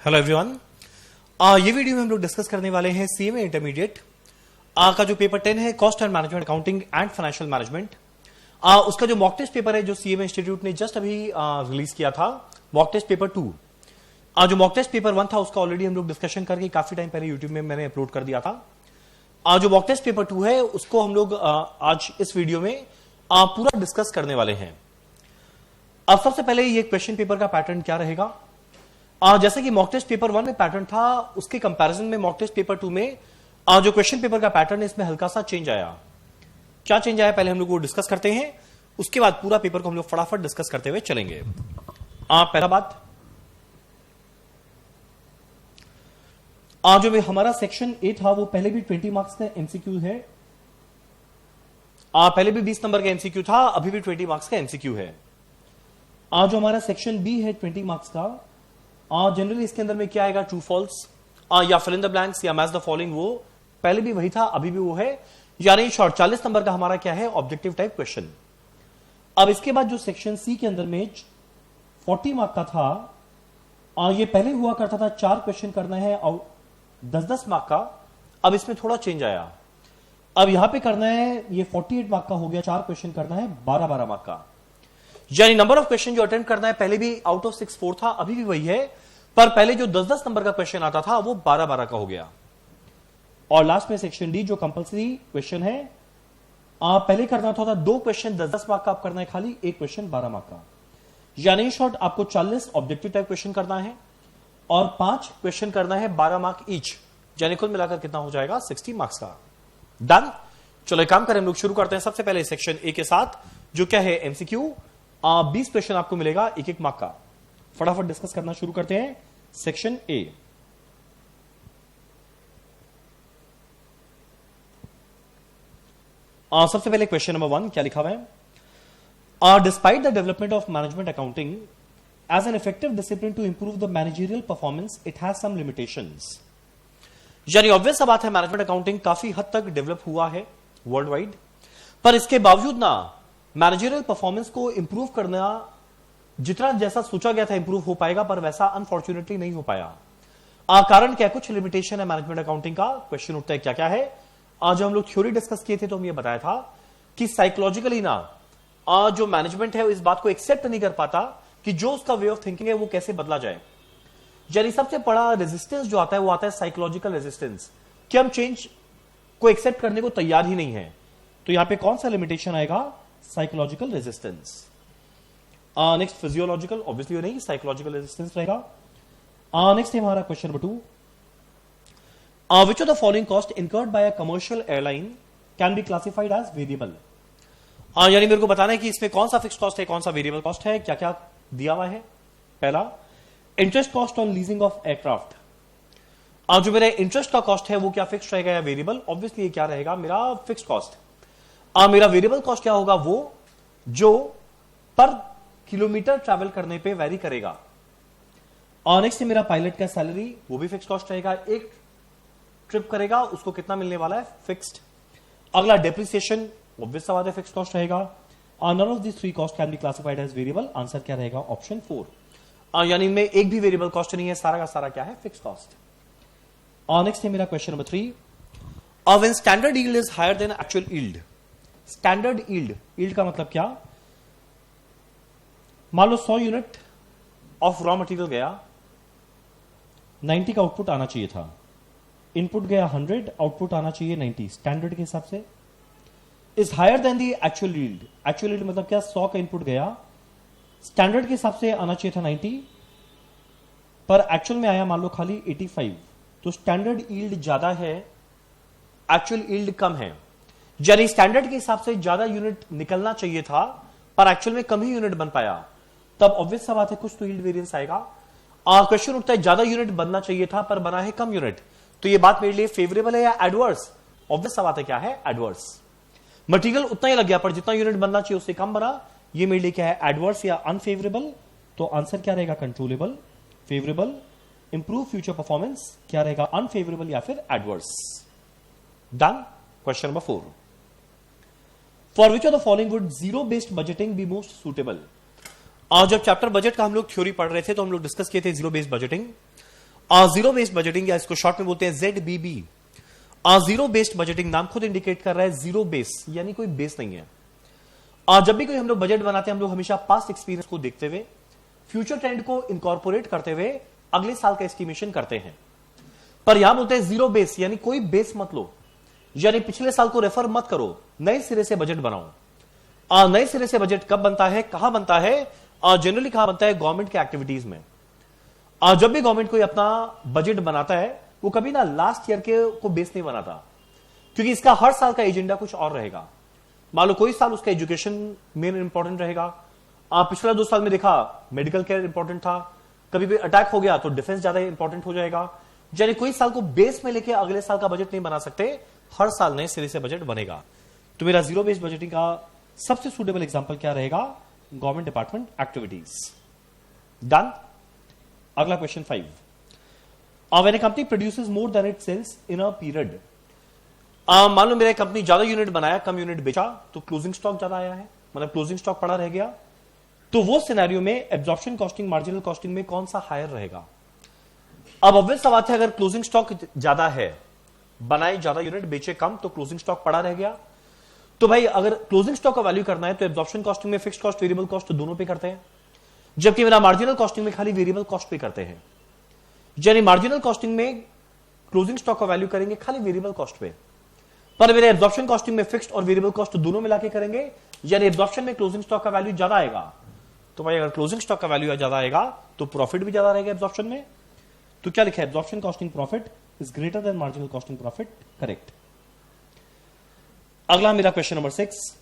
Hello everyone. ये video में हम लोग डिस्कस करने वाले हैं सीएमए इंटरमीडिएट का जो पेपर 10 है, cost and management accounting and financial management. उसका जो मॉक टेस्ट पेपर है जो सीएमए इंस्टीट्यूट ने जस्ट अभी रिलीज किया था, मॉक टेस्ट पेपर 2। जो मॉक टेस्ट पेपर 1 था उसका ऑलरेडी हम लोग डिस्कशन करके काफी टाइम पहले यूट्यूब में मैंने अपलोड कर दिया था। जो मॉक टेस्ट पेपर 2 है उसको हम लोग आज इस वीडियो में पूरा डिस्कस करने वाले हैं। अब सबसे पहले ये क्वेश्चन पेपर का पैटर्न क्या रहेगा। जैसे कि मॉक टेस्ट पेपर 1 में पैटर्न था, उसके कंपैरिजन में मॉक टेस्ट पेपर 2 में जो क्वेश्चन पेपर का पैटर्न है इसमें हल्का सा चेंज आया। क्या चेंज आया पहले हम लोग वो डिस्कस करते हैं, उसके बाद पूरा पेपर को हम लोग फटाफट डिस्कस करते हुए चलेंगे। पहला बात, जो हमारा सेक्शन ए था वो पहले भी 20 मार्क्स का एमसीक्यू है। पहले भी 20 नंबर का एमसीक्यू था, अभी भी 20 मार्क्स का एमसीक्यू है। जो हमारा सेक्शन बी है 20 मार्क्स का, जनरली इसके अंदर में क्या आएगा, ट्रू फॉल्स या फिल इन द ब्लैंक्स या मैच द फॉलोइंग, वो पहले भी वही था अभी भी वो है, यानी शॉर्ट 40 नंबर का हमारा क्या है, ऑब्जेक्टिव टाइप क्वेश्चन। अब इसके बाद जो सेक्शन सी के अंदर में 40 मार्क का था, ये पहले हुआ करता था 4 क्वेश्चन करना है और 10-10 मार्क का। अब इसमें थोड़ा चेंज आया, अब यहां पे करना है, ये 48 मार्क का हो गया, 4 क्वेश्चन करना है 12-12 मार्क का, यानी नंबर ऑफ क्वेश्चन जो अटेम्प्ट करना है पहले भी आउट ऑफ 6-4 था, अभी भी वही है, पर पहले जो 10-10 नंबर का क्वेश्चन आता था वो 12-12 का हो गया। और लास्ट में सेक्शन डी जो कंपलसरी क्वेश्चन है, पहले करना था 2 क्वेश्चन 10-10 मार्क का, आप करना है खाली 1 क्वेश्चन 12 मार्क का, यानी शॉर्ट आपको 40 ऑब्जेक्टिव टाइप क्वेश्चन करना है और 5 क्वेश्चन करना है 12 मार्क ईच, यानी कुल मिलाकर कितना हो जाएगा, 60 मार्क्स का। डन। चलो एक काम करें, हम लोग शुरू करते हैं सबसे पहले सेक्शन ए के साथ, जो क्या है एमसीक्यू। 20 क्वेश्चन आपको मिलेगा 1-1 मार्क का। फटाफट डिस्कस करना शुरू करते हैं सेक्शन ए। सबसे पहले क्वेश्चन नंबर 1 क्या लिखा हुआ है, despite the development of management accounting as an effective discipline to improve the managerial performance, it has some limitations. यानी ऑब्वियस सा बात है, मैनेजमेंट अकाउंटिंग काफी हद तक डेवलप हुआ है वर्ल्ड वाइड, पर इसके बावजूद ना मैनेजरियल परफॉर्मेंस को इंप्रूव करना जितना जैसा सोचा गया था इंप्रूव हो पाएगा, पर वैसा अनफॉर्चुनेटली नहीं हो पाया। कारण क्या, कुछ लिमिटेशन है मैनेजमेंट अकाउंटिंग का। क्वेश्चन उठता है क्या क्या है। आज हम लोग थ्योरी डिस्कस किए थे तो हम ये बताया था कि साइकोलॉजिकली ना जो मैनेजमेंट है इस बात को एक्सेप्ट नहीं कर पाता कि जो उसका वे ऑफ थिंकिंग है वो कैसे बदला जाए। यानी सबसे बड़ा रेजिस्टेंस जो आता है वो आता है साइकोलॉजिकल रेजिस्टेंस, कि हम चेंज को एक्सेप्ट करने को तैयार ही नहीं है। तो यहां पे कौन सा लिमिटेशन आएगा, psychological resistance. Next physiological, obviously नहीं, साइकोलॉजिकल रेजिस्टेंस रहेगा। नेक्स्ट है हमारा question number 2, which of the following cost incurred by a commercial airline can be classified as variable. यानी मेरे को बताना है कि इसमें कौन सा फिक्स कॉस्ट है, कौन सा वेरिएबल कॉस्ट है, क्या क्या दिया हुआ है। पहला, interest cost on leasing of aircraft. जो मेरा इंटरेस्ट का कॉस्ट है वो क्या फिक्स रहेगा या वेरिएबल, ऑब्वियसली क्या रहेगा, मेरा फिक्स कॉस्ट। मेरा वेरिएबल कॉस्ट क्या होगा, वो जो पर किलोमीटर ट्रैवल करने पे वेरी करेगा। और नेक्स्ट है मेरा पायलट का सैलरी, वो भी फिक्स कॉस्ट रहेगा, एक ट्रिप करेगा उसको कितना मिलने वाला है, फिक्स्ड। अगला डेप्रिसिएशन, ऑब्वियस बात है फिक्स कॉस्ट रहेगा। None of this 3 cost can be classified as variable, answer क्या रहेगा, ऑप्शन 4। यानी इनमें एक भी वेरिएबल कॉस्ट नहीं है, सारा का सारा क्या है, फिक्स कॉस्ट। नेक्स्ट है मेरा question number 3, when standard yield is higher than actual yield. Standard yield, yield का मतलब क्या, मान लो 100 यूनिट ऑफ रॉ मटेरियल गया, 90 का आउटपुट आना चाहिए था, इनपुट गया 100, आउटपुट आना चाहिए 90, स्टैंडर्ड के हिसाब से is higher than the actual yield. Actual yield मतलब क्या, 100 का इनपुट गया, स्टैंडर्ड के हिसाब से आना चाहिए था 90, पर एक्चुअल में आया मान लो खाली 85, तो स्टैंडर्ड यील्ड ज्यादा है, एक्चुअल यील्ड कम है। यानी स्टैंडर्ड के हिसाब से ज्यादा यूनिट निकलना चाहिए था पर एक्चुअल में कम ही यूनिट बन पाया, तब ऑब्वियस सा बात है कुछ तो यील्ड वेरिएंस आएगा। क्वेश्चन उठता है ज्यादा यूनिट बनना चाहिए था पर बना है कम यूनिट, तो ये बात मेरे लिए फेवरेबल है या एडवर्स, ऑब्वियस सा बात है क्या है, एडवर्स। मटेरियल उतना ही लग गया पर जितना यूनिट बनना चाहिए उससे कम बना, ये मेरे लिए क्या है, एडवर्स या अनफेवरेबल। तो आंसर क्या रहेगा, controllable, favourable, improve future performance, क्या रहेगा, अनफेवरेबल या फिर adverse. Done. Question number 4, for which of the following would zero based budgeting be most suitable. जब चैप्टर बजट का हम लोग थ्योरी पढ़ रहे थे तो हम लोग डिस्कस किए थे zero based budgeting. Zero based budgeting, या इसको शॉर्ट में बोलते हैं ZBB। जीरो बेस्ड बजटिंग नाम खुद इंडिकेट कर रहा है जीरो बेस, यानी कोई बेस नहीं है। जब भी कोई हम लोग बजट बनाते हैं, हम लोग हमेशा पास्ट एक्सपीरियंस को देखते हुए, फ्यूचर ट्रेंड को इनकॉर्पोरेट करते हुए अगले साल का एस्टिमेशन करते हैं। पर यहां बोलते हैं जीरो बेस, यानी कोई बेस मत लो, यानी पिछले साल को रेफर मत करो, नए सिरे से बजट बनाओ। नए सिरे से बजट कब बनता है, कहां बनता है? जनरली कहां बनता है? गवर्नमेंट के एक्टिविटीज में। जब भी गवर्नमेंट कोई अपना बजट बनाता है, वो कभी ना लास्ट ईयर के को बेस नहीं बनाता, क्योंकि इसका हर साल का एजेंडा कुछ और रहेगा। मान लो कोई साल उसका एजुकेशन मेन इंपॉर्टेंट रहेगा, पिछला 2 साल में देखा मेडिकल केयर इंपॉर्टेंट था, कभी भी अटैक हो गया तो डिफेंस ज्यादा इंपॉर्टेंट हो जाएगा। यानी कोई साल को बेस में लेके अगले साल का बजट नहीं बना सकते, हर साल नए सिरे से बजट बनेगा। तो मेरा जीरो बेस्ड बजटिंग का सबसे सुटेबल एग्जांपल क्या रहेगा? Government department activities. डन। अगला question 5। When a company produces more than it sells in a period. मान लो मेरा कंपनी ज्यादा यूनिट बनाया, कम यूनिट बेचा, तो क्लोजिंग स्टॉक ज्यादा आया है, मतलब क्लोजिंग स्टॉक पड़ा रह गया। तो वो सिनेरियो में एब्जॉर्प्शन कॉस्टिंग, मार्जिनल कॉस्टिंग में कौन सा हायर रहेगा? अब ऑब्वियस सा बात है, अगर क्लोजिंग स्टॉक ज्यादा है, बनाए ज्यादा यूनिट, बेचे कम, तो क्लोजिंग स्टॉक पड़ा रह गया। तो भाई अगर क्लोजिंग स्टॉक का वैल्यू करना है तो एब्जॉर्प्शन कॉस्टिंग में फिक्स्ड कॉस्ट, वेरिएबल कॉस्ट दोनों पे करते हैं, जबकि मेरा मार्जिनल कॉस्टिंग में खाली वेरिएबल कॉस्ट पे करते हैं। यानी मार्जिनल कॉस्टिंग में क्लोजिंग स्टॉक का वैल्यू करेंगे खाली वेरिएबल कॉस्ट पे, पर मेरे एब्जॉर्प्शन कॉस्टिंग में फिक्स्ड और वेरिएबल कॉस्ट दोनों मिला के करेंगे। यानी एब्जॉर्प्शन में क्लोजिंग स्टॉक का वैल्यू ज्यादा आएगा। तो भाई अगर क्लोजिंग स्टॉक का वैल्यू ज्यादा आएगा तो प्रॉफिट भी ज्यादा रहेगा एब्जॉर्प्शन में। तो क्या लिखा है? Absorption costing profit is greater than marginal costing profit. Correct. अगला मेरा question number 6।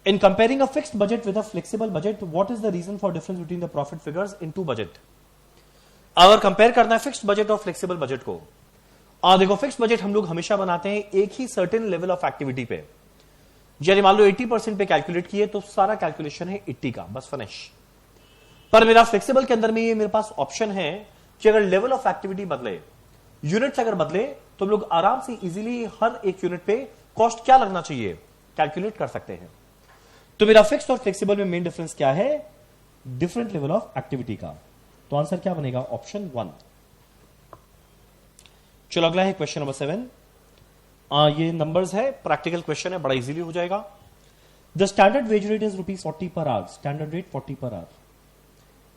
In comparing a fixed budget with a flexible budget, what is the reason for difference between the profit figures in two budget? अगर compare करना है fixed budget और flexible budget को, देखो fixed budget हम लोग हमेशा बनाते हैं एक ही सर्टेन लेवल ऑफ एक्टिविटी पे। यानी मान लो 80% पे कैलकुलेट किए तो सारा कैलकुलेशन है 80 का, बस फिनिश। पर मेरा फ्लेक्सिबल के अंदर में ये मेरे पास ऑप्शन है कि अगर लेवल ऑफ एक्टिविटी बदले, यूनिट्स अगर बदले, तो हम लोग आराम से इजीली हर एक यूनिट पे कॉस्ट क्या लगना चाहिए कैलकुलेट कर सकते हैं। तो मेरा फिक्स्ड और फ्लेक्सिबल में मेन डिफरेंस क्या है? डिफरेंट लेवल ऑफ एक्टिविटी का। तो आंसर क्या बनेगा? ऑप्शन 1। चलो अगला है क्वेश्चन नंबर 7। ये नंबर्स है, प्रैक्टिकल क्वेश्चन है, बड़ा इजीली हो जाएगा। The standard wage rate is ₹40 per hour. Standard rate 40 पर hour.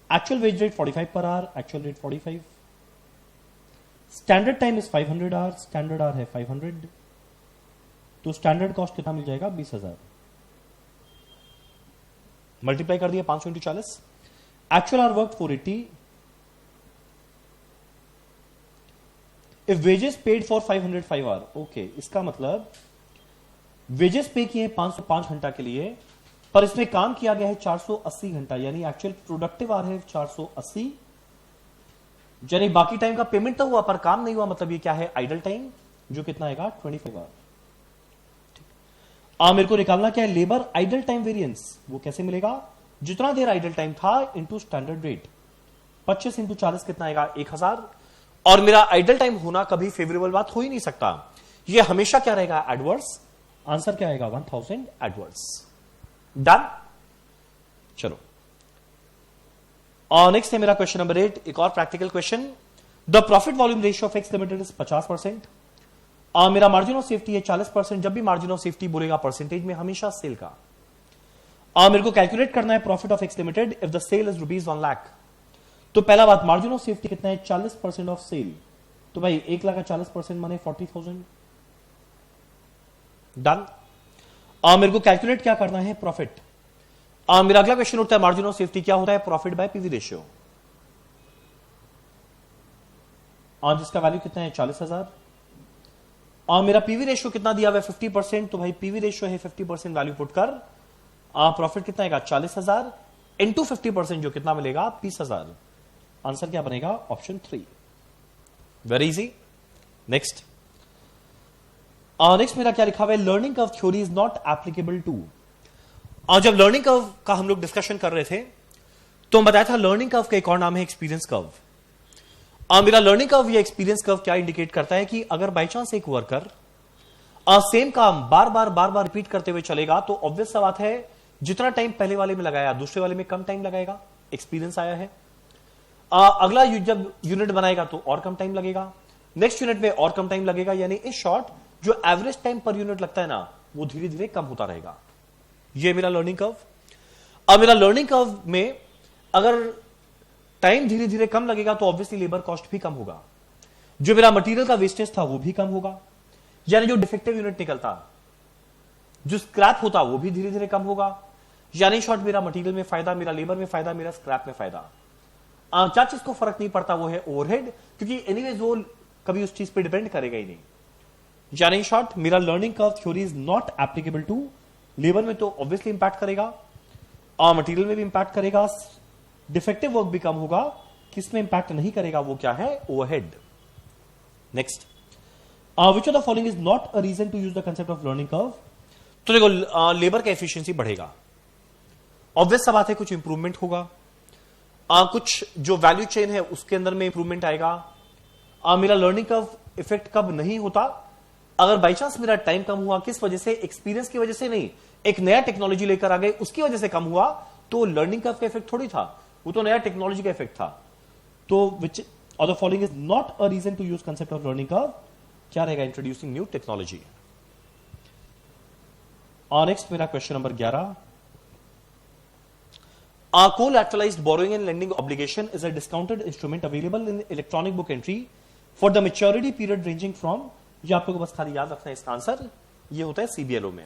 Actual veg rate 45 per hour, actual rate 45। Standard time is 500 hour, standard hour है 500। तो स्टैंडर्ड कॉस्ट कितना मिल जाएगा? 20,000। मल्टीप्लाई कर दिया 500 × 40। Actual hour work 480। If wages paid for 505 hour, okay, इसका मतलब wages पे किए 505 घंटा के लिए, पर इसमें काम किया गया है 480 घंटा, यानी एक्चुअल प्रोडक्टिव आवर है 480। यानी बाकी टाइम का पेमेंट तो हुआ पर काम नहीं हुआ, मतलब ये क्या है? आइडल टाइम, जो कितना आएगा? 25 आवर। मेरे को निकालना क्या है? Labour idle time variance. वो कैसे मिलेगा? जितना देर आइडल टाइम था इंटू स्टैंडर्ड रेट। 25 × 40 कितना आएगा? 1000। और मेरा आइडल टाइम होना कभी फेवरेबल बात हो ही नहीं सकता, ये हमेशा क्या रहेगा? एडवर्स। आंसर क्या आएगा? 1000 एडवर्स। डन। चलो और नेक्स्ट है मेरा क्वेश्चन नंबर 8, एक और practical question. The profit volume ratio of X limited is 50%। मेरा मार्जिन ऑफ सेफ्टी है 40%। जब भी मार्जिन ऑफ सेफ्टी बोलेगा परसेंटेज में, हमेशा सेल का। मेरे को कैलकुलेट करना है profit of X limited if the sale is ₹1 lakh. तो पहला बात, मार्जिन ऑफ सेफ्टी कितना है? 40% ऑफ सेल। तो भाई 1 लाख का 40% माने 40,000। डन। मेरे को कैलकुलेट क्या करना है? प्रॉफिट। मेरा अगला क्वेश्चन उठता है, मार्जिन ऑफ सेफ्टी क्या होता है? प्रॉफिट बाय पीवी रेशियो, जिसका वैल्यू कितना है? 40,000। मेरा पीवी रेशियो कितना दिया हुआ है? 50%। तो भाई पीवी रेशियो है 50%, वैल्यू पुट कर, प्रॉफिट कितना आएगा? 40,000 इंटू 50%, जो कितना मिलेगा? 20,000। आंसर क्या बनेगा? Option 3। Very easy. Next next मेरा क्या लिखा हुआ है? Learning curve theory is not applicable to. जब लर्निंग कर्व का हम लोग डिस्कशन कर रहे थे तो हम बताया था लर्निंग कर्व का एक और नाम है एक्सपीरियंस कर्व। मेरा लर्निंग कर्व या एक्सपीरियंस कर्व क्या इंडिकेट करता है कि अगर बाई चांस एक वर्कर सेम काम बार बार रिपीट करते हुए चलेगा तो ऑब्वियस सा बात है जितना टाइम पहले वाले में लगाया दूसरे वाले में कम टाइम लगाएगा, एक्सपीरियंस आया है। अगला जब यूनिट बनाएगा तो और कम टाइम लगेगा, नेक्स्ट यूनिट में और कम टाइम लगेगा, यानी इन शॉर्ट जो एवरेज टाइम पर यूनिट लगता है ना वो धीरे धीरे कम होता रहेगा। ये मेरा लर्निंग कर्व। अब मेरा लर्निंग कर्व में अगर टाइम धीरे धीरे कम लगेगा तो ऑब्वियसली लेबर कॉस्ट भी कम होगा, जो मेरा मटेरियल का वेस्टेज था वो भी कम होगा, यानी जो डिफेक्टिव यूनिट निकलता, जो स्क्रैप होता वो भी धीरे धीरे कम होगा, यानी शॉर्ट मेरा मटेरियल में फायदा, मेरा लेबर में फायदा, मेरा स्क्रैप में फायदा। क्या चीज को फर्क नहीं पड़ता वो है ओवरहेड, क्योंकि एनीवेज वो कभी उस चीज पे डिपेंड करेगा ही नहीं। यानी शॉर्ट मेरा learning curve theory is not applicable to labour में, तो ऑब्वियसली इंपैक्ट करेगा, मटेरियल में भी इंपैक्ट करेगा, डिफेक्टिव वर्क भी कम होगा, किसमें इंपैक्ट नहीं करेगा वो क्या है, overhead. Next, which of the following is not a reason to use the concept of learning curve. तो देखो लेबर का एफिशिएंसी बढ़ेगा, ऑब्वियस सा बात है, कुछ इंप्रूवमेंट होगा, कुछ जो वैल्यू चेन है उसके अंदर में इंप्रूवमेंट आएगा। मेरा लर्निंग कर्व इफेक्ट कब नहीं होता, अगर बाई चांस मेरा टाइम कम हुआ, किस वजह से, एक्सपीरियंस की वजह से नहीं, एक नया टेक्नोलॉजी लेकर आ गए उसकी वजह से कम हुआ, तो लर्निंग कर्व का इफेक्ट थोड़ी था, वो तो नया टेक्नोलॉजी का इफेक्ट था। तो which of the following is not a reason to use concept of learning curve, क्या रहेगा, इंट्रोड्यूसिंग न्यू टेक्नोलॉजी। और नेक्स्ट मेरा question number 11, collateralized borrowing and lending obligation is a discounted instrument available in electronic book entry for the maturity period ranging from, ये आप लोगों को बस खाली याद रखना है इसका आंसर, ये होता है सीबीएलओ में।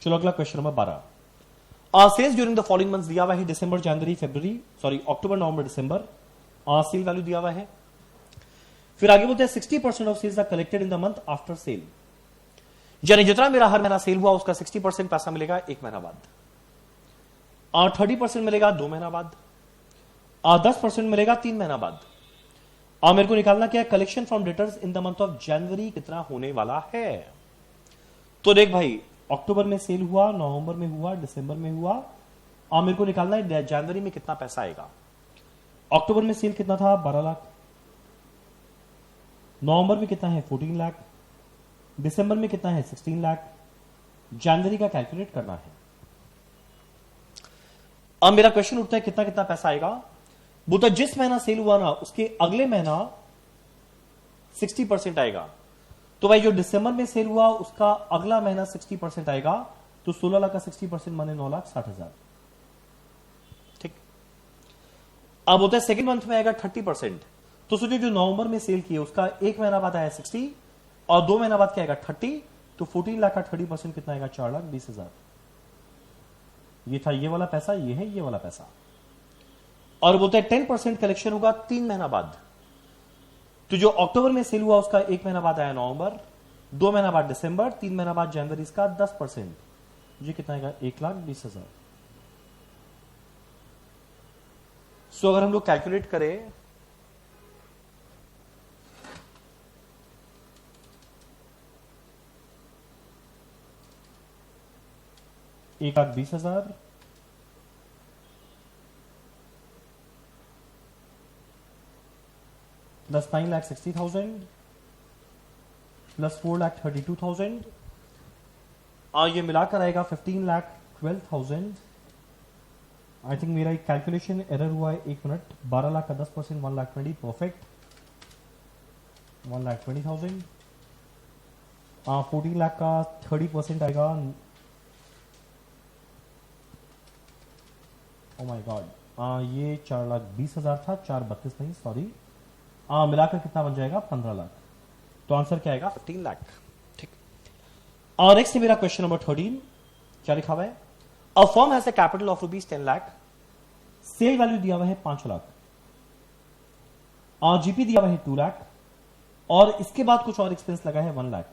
चलो अगला question number 12, sales during the following months दिया हुआ है, दिसंबर, जनवरी, फरवरी, सॉरी अक्टूबर, नवंबर, दिसंबर, सेल वैल्यू दिया हुआ है। फिर आगे बोलते हैं 60% of sales are collected in the month after sale, यानी जितना मेरा हर महीना सेल हुआ उसका 60% पैसा मिलेगा एक महीना बाद, 30% मिलेगा 2 महीना बाद, 10% मिलेगा 3 महीना बाद। और मेरे को निकालना क्या है, collection from debtors in the month of January कितना होने वाला है। तो देख भाई, अक्टूबर में सेल हुआ, नवंबर में हुआ, दिसंबर में हुआ, और मेरे को निकालना है जनवरी में कितना पैसा आएगा। अक्टूबर में सेल कितना था, 12 लाख, नवंबर में कितना है, 14 लाख, दिसंबर में कितना है, 16 लाख, जनवरी का कैलकुलेट करना है। अब मेरा क्वेश्चन उठता है कितना कितना पैसा आएगा, वो तो जिस महीना सेल हुआ ना उसके अगले महीना 60% आएगा, तो भाई जो दिसंबर में सेल हुआ उसका अगला महीना 60% आएगा, तो 16 लाख का 60% माने 9,60,000, ठीक। अब होता है सेकेंड मंथ में आएगा 30%, तो सोचिए जो नवंबर में सेल किया उसका एक महीना बाद आया 60 और 2 महीना बाद क्या आएगा 30, तो 14 लाख का 30% कितना आएगा, 4,20,000। ये था ये वाला पैसा, ये है ये वाला पैसा। और बोलते हैं 10% कलेक्शन होगा 3 महीना बाद, तो जो अक्टूबर में सेल हुआ उसका एक महीना बाद आया नवंबर, 2 महीना बाद दिसंबर, 3 महीना बाद जनवरी, इसका 10%, ये कितना आएगा, 1,20,000। सो अगर हम लोग कैलकुलेट करें, $1,20,000 प्लस 9,60,000 प्लस 4,32,000, और ये मिलाकर आएगा 15,12,000। आई थिंक मेरा एक कैलकुलेशन एरर हुआ है, 1 मिनट। 12 लाख का 10%, 1,20,000, परफेक्ट, 1,20,000। 14 लाख का 30% आएगा, ओ माय गॉड, ये 4,20,000 था, 4,32 नहीं, सॉरी, मिलाकर कितना बन जाएगा, 15 लाख। तो आंसर क्या आएगा, 15 लाख, ठीक। और नेक्स्ट है मेरा क्वेश्चन नंबर 13, क्या लिखा हुआ है, a firm has a capital of ₹10 lakh, sale value दिया हुआ है 5 लाख, और जीपी दिया हुआ है 2 लाख, और इसके बाद कुछ और एक्सपेंस लगा है 1 लाख।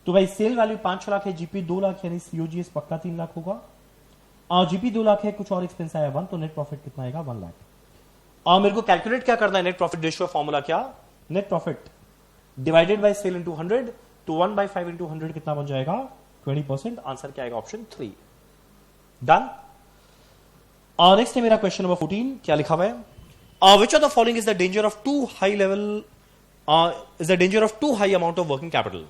तो भाई सेल वैल्यू 5 लाख है, जीपी 2 लाख, यानी सीओजीएस पक्का 3 लाख होगा, और जीपी 2 लाख है, कुछ और एक्सपेंस आया 1, तो नेट प्रॉफिट कितना आएगा, 1 लाख। और मेरे को कैलकुलेट क्या करना है, नेट प्रॉफिट रेशियो फॉर्मूला क्या, net profit divided by sale into 100, तो 1/5 इंटू 100 कितना बन जाएगा, 20%। आंसर क्या आएगा, ऑप्शन 3, डन। और नेक्स्ट है मेरा क्वेश्चन नंबर 14, क्या लिखा हुआ है, which of the following is the danger of too high level, is the danger of too high amount of working capital.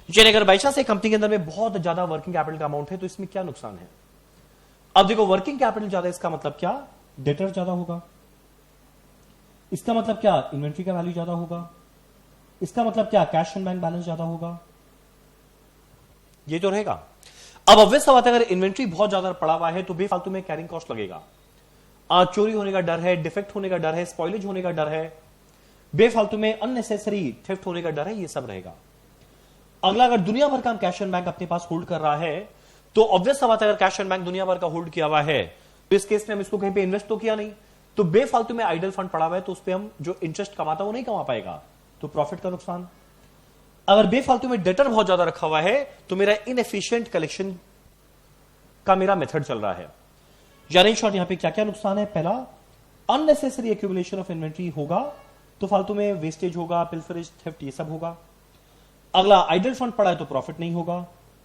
यानी अगर बाई चांस एक कंपनी के अंदर में बहुत ज्यादा वर्किंग कैपिटल का अमाउंट है तो इसमें क्या नुकसान है। अब देखो वर्किंग कैपिटल ज्यादा, इसका मतलब क्या, डेटर ज्यादा होगा। इसका मतलब क्या, इन्वेंट्री का वैल्यू ज्यादा होगा। इसका मतलब क्या, कैश एंड बैंक बैलेंस ज्यादा होगा। ये तो रहेगा। अब ऑब्वियस बात है, अगर इन्वेंट्री बहुत ज्यादा पड़ा हुआ है तो बेफालतू में कैरिंग कॉस्ट लगेगा। चोरी होने का डर है, डिफेक्ट होने का डर है, स्पॉइलेज होने का डर है, बेफालतू में अननेसेसरी थेफ्ट होने का डर है, ये सब रहेगा। अगला, अगर दुनिया भर का हम कैश एंड बैंक अपने पास होल्ड कर रहा है तो ऑब्वियस बात है, अगर कैश एंड बैंक दुनिया भर का होल्ड किया हुआ है तो इस केस में हम इसको कहीं पे इन्वेस्ट तो किया नहीं, तो बेफालतू में आइडल फंड पड़ा हुआ है, तो उस पर हम जो इंटरेस्ट कमाता वो नहीं कमा पाएगा, तो प्रॉफिट का नुकसान। अगर बेफालतू में डेटर बहुत ज्यादा रखा हुआ है तो मेरा इनएफिशिएंट कलेक्शन का मेरा मेथड चल रहा है। यानी शॉर्ट यहां पे क्या क्या नुकसान है, पहला अननेसेसरी एक्यूमुलेशन ऑफ इन्वेंट्री होगा, तो फालतू में वेस्टेज होगा, पिल्फरेज, थेफ्ट, ये सब होगा। अगला, आइडल फंड पड़ा है तो प्रॉफिट नहीं होगा,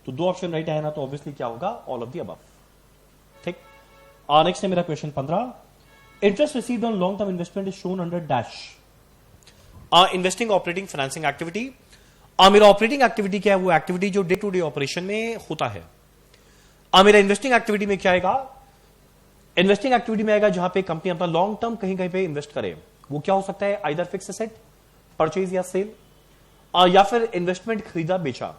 तो दो ऑप्शन राइट आया ना, तो ऑब्वियसली क्या होगा, ऑल ऑफ द अबव। ठीक। और नेक्स्ट है मेरा question 15, interest received on long term investment is shown under dash. Investing, operating, financing activity. मेरा ऑपरेटिंग एक्टिविटी क्या है, वो एक्टिविटी जो डे टू डे ऑपरेशन में होता है। मेरा इन्वेस्टिंग एक्टिविटी में क्या आएगा, इन्वेस्टिंग एक्टिविटी में आएगा जहां पे कंपनी अपना लॉन्ग टर्म कहीं कहीं पे इन्वेस्ट करे। वो क्या हो सकता है, आइदर फिक्स एसेट, परचेज या सेल, या फिर इन्वेस्टमेंट खरीदा बेचा।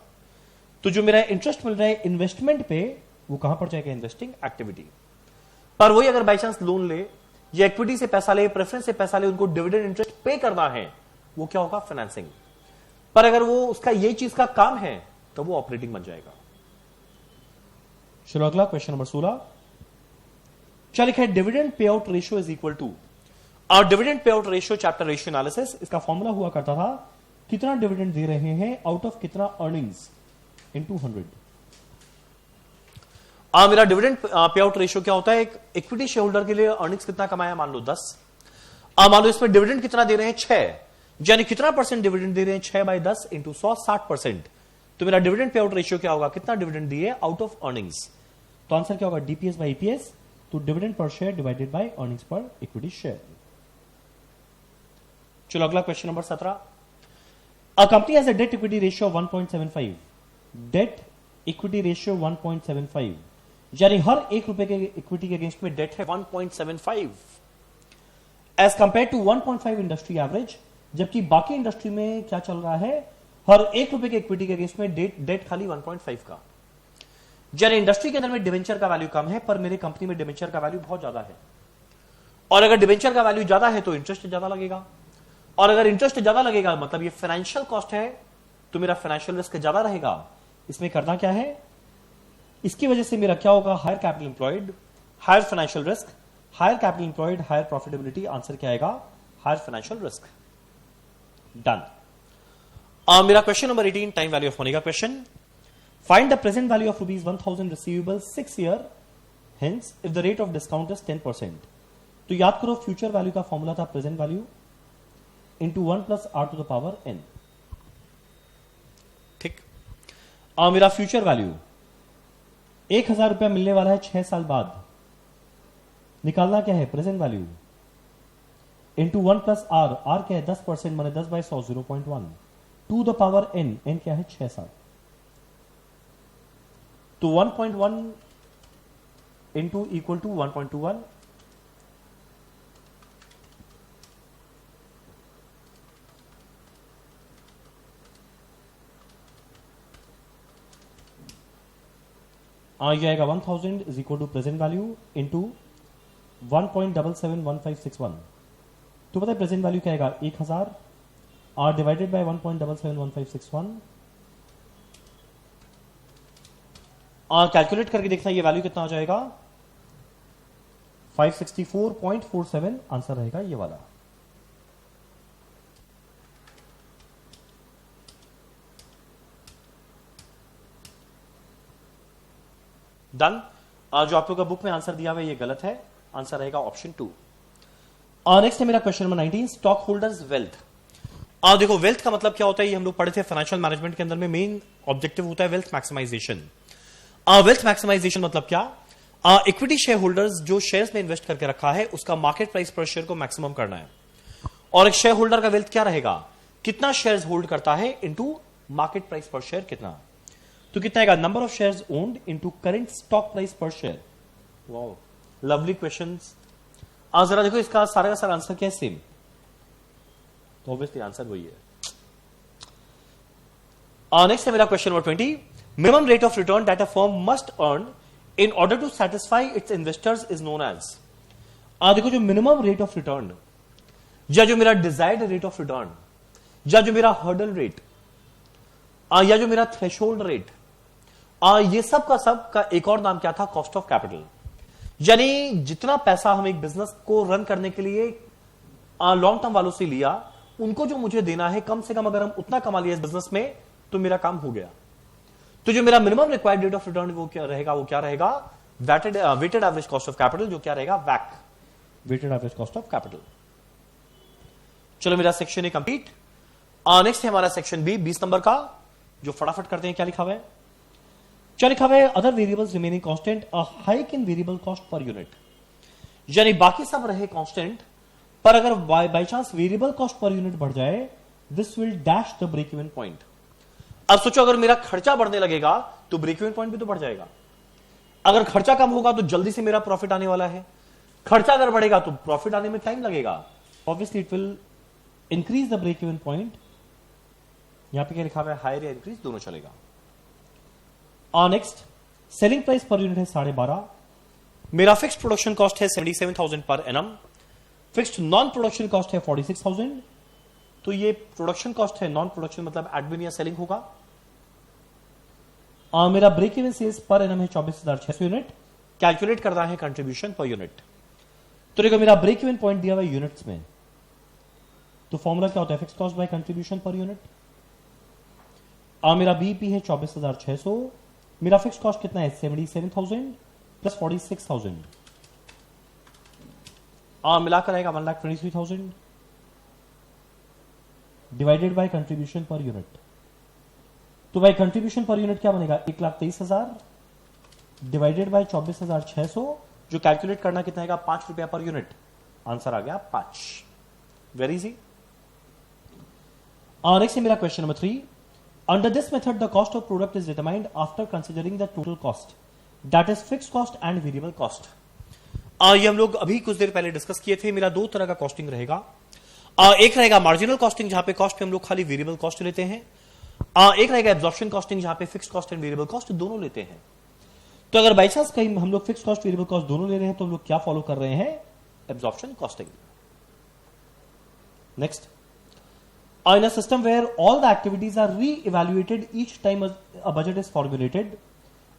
तो जो मेरा इंटरेस्ट मिल रहा है इन्वेस्टमेंट पे, वो कहां पर जाएगा, इन्वेस्टिंग एक्टिविटी पर। वही अगर बाई चांस लोन ले या इक्विटी से पैसा ले, प्रेफरेंस से पैसा ले, उनको डिविडेंड इंटरेस्ट पे करना है, वो क्या होगा, फाइनेंसिंग। पर अगर वो उसका ये चीज का काम है तो वो ऑपरेटिंग बन जाएगा। चलो अगला क्वेश्चन नंबर 16, क्या लिखा है, dividend pay out ratio is equal to. और dividend pay out ratio chapter ratio analysis, इसका फॉर्मूला हुआ करता था कितना डिविडेंड दे रहे हैं आउट ऑफ कितना अर्निंग्स इनटू 100। मेरा डिविडेंड पे आउट रेशियो क्या होता है, एक इक्विटी शेयर होल्डर के लिए अर्निंग्स कितना कमाया, मान लो 10, मान लो इसमें डिविडेंड कितना दे रहे हैं, 6, यानी कितना परसेंट डिविडेंड दे रहे हैं, 6 बाई 10 इंटू 100, 60%। तो मेरा डिविडेंड पे आउट रेशियो क्या होगा, कितना डिविडेंड दिए आउट ऑफ अर्निंग्स। तो आंसर क्या होगा, डीपीएस बाई ईपीएस, तो dividend per share divided by earnings पर इक्विटी शेयर। चलो अगला question number 17, a company has a debt equity ratio 1.75, debt equity ratio 1.75, यानी हर 1 रुपए के इक्विटी के अगेंस्ट में डेट है 1.75 as compared to 1.5 industry average, जबकि बाकी इंडस्ट्री में क्या चल रहा है, हर 1 रुपए के इक्विटी के अगेंस्ट में डेट खाली 1.5 का। यानी इंडस्ट्री के अंदर में डिवेंचर का वैल्यू कम है, पर मेरे कंपनी में डिवेंचर का वैल्यू बहुत ज्यादा है। और अगर डिवेंचर का वैल्यू ज्यादा है तो इंटरेस्ट ज्यादा लगेगा, और अगर इंटरेस्ट ज्यादा लगेगा मतलब ये फाइनेंशियल कॉस्ट है, तो मेरा फाइनेंशियल रिस्क ज्यादा रहेगा। इसमें करना क्या है, इसकी वजह से मेरा क्या होगा, higher capital employed, higher financial risk, higher capital employed, higher profitability. Answer क्या आएगा, हायर फाइनेंशियल रिस्क। डन। मेरा question number 18, time value of money का question. Find the present value of ₹1000 receivable 6 year hence if the rate of discount is 10%। तो याद करो future value का formula था present value into 1 plus r to the power n। ठीक। मेरा future value 1000 रुपया मिलने वाला है 6 साल बाद, निकालना क्या है, present value into 1 plus R, R क्या है 10%, माने 10 by 100 0.1 to the power n, n क्या है 6 साल। तो 1.1 इंटू इक्वल टू 1.21, ये आएगा 1000 is equal to present value into 1.771561। तो पता है प्रेजेंट वैल्यू क्या आएगा, 1000 आर डिवाइडेड बाय 1.771561। कैलकुलेट करके देखना ये वैल्यू कितना हो जाएगा, 564.47 आंसर रहेगा ये वाला। डन। जो आप लोग का बुक में आंसर दिया हुआ है ये गलत है, आंसर रहेगा ऑप्शन 2। नेक्स्ट है मेरा question number 19, stock holders wealth. देखो वेल्थ का मतलब क्या होता है, ये हम लोग पढ़े थे फाइनेंशियल मैनेजमेंट के अंदर में, मेन ऑब्जेक्टिव होता है वेल्थ मैक्सिमाइजेशन। वेल्थ मैक्सिमाइजेशन मतलब क्या, इक्विटी शेयर होल्डर्स जो शेयर्स में इन्वेस्ट करके रखा है उसका मार्केट प्राइस पर शेयर को मैक्सिमम करना है। और एक शेयर होल्डर का वेल्थ क्या रहेगा, कितना शेयर्स होल्ड करता है इनटू मार्केट प्राइस पर शेयर कितना। तो कितना आएगा, number of shares owned into current stock price पर शेयर। Wow, lovely questions. जरा देखो इसका सारा का सारा आंसर क्या है, सेम, तो ऑब्वियसली आंसर वही है। नेक्स्ट है मेरा question number 20। Minimum rate of return that a firm must earn in order to satisfy its investors is known as. देखो जो मिनिमम रेट ऑफ रिटर्न या जो मेरा डिजायर्ड रेट ऑफ रिटर्न या जो मेरा हर्डल रेट या जो मेरा थ्रेशोल्ड रेट, ये सब का एक और नाम क्या था, कॉस्ट ऑफ कैपिटल। यानी जितना पैसा हम एक बिजनेस को रन करने के लिए लॉन्ग टर्म वालों से लिया, उनको जो मुझे देना है कम से कम अगर हम उतना कमा लिया इस बिजनेस में तो मेरा काम हो गया। तो जो मेरा minimum required rate of return वो क्या रहेगा, weighted average cost of capital, जो क्या रहेगा, वैक, weighted average cost of capital. चलो मेरा सेक्शन ए कंप्लीट। नेक्स्ट है हमारा सेक्शन बी, 20 नंबर का, जो फटाफट करते हैं। क्या लिखा हुआ है, क्या लिखा हुआ है, other variables remaining constant, a hike in variable cost per unit. यानी बाकी सब रहे कांस्टेंट, पर अगर by chance variable cost per unit बढ़ जाए, this will dash the break even point. अब सोचो अगर मेरा खर्चा बढ़ने लगेगा तो ब्रेक इवन पॉइंट भी तो बढ़ जाएगा। अगर खर्चा कम होगा तो जल्दी से मेरा प्रॉफिट आने वाला है, खर्चा अगर बढ़ेगा तो प्रॉफिट आने में टाइम लगेगा। Obviously it will increase the break even point. यहां पे क्या लिखा हुआ है, हायर या इंक्रीज दोनों चलेगा। Next, selling price per unit है 12.5। मेरा फिक्स्ड प्रोडक्शन कॉस्ट है 77,000 per annum, fixed non production cost है 46,000। तो ये प्रोडक्शन कॉस्ट है, नॉन प्रोडक्शन मतलब एडमिन या सेलिंग होगा। मेरा break even sales per annum है 24,600 यूनिट। कैलकुलेट करना है कंट्रीब्यूशन पर यूनिट। तो देखो मेरा ब्रेक इवन पॉइंट दिया हुआ है यूनिट्स में, तो फॉर्मूला क्या होता है, fix cost by contribution per unit. मेरा बीपी है 24,600, मेरा फिक्स कॉस्ट कितना है 77,000 प्लस 46,000, मिलाकर आएगा 1,23,000 divided by contribution per unit. तो बाय कंट्रीब्यूशन पर यूनिट क्या बनेगा, 1,23,000 डिवाइडेड बाय 24,600, जो कैलकुलेट करना कितना आएगा, 5 रुपया पर यूनिट। आंसर आ गया 5। Very easy. नेक्स्ट है मेरा question number 3। Under this method, the cost of product is determined after considering the total cost, that is fixed cost and variable cost. ये हम लोग अभी कुछ देर पहले डिस्कस किए थे। मेरा दो तरह का कॉस्टिंग रहेगा। एक रहेगा मार्जिनल कॉस्टिंग, जहां पे कॉस्ट पे हम लोग खाली वेरिएबल कॉस्ट लेते हैं। एक रहेगा एब्जॉर्प्शन कॉस्टिंग, जहां पे fixed cost and variable cost दोनों लेते हैं। तो अगर बाई चांस कहीं हम लोग फिक्स्ड कॉस्ट वेरिएबल कॉस्ट दोनों ले रहे हैं, तो हम लोग क्या फॉलो कर रहे हैं, absorption costing. Next, in a system where all the activities are re-evaluated each time a budget is formulated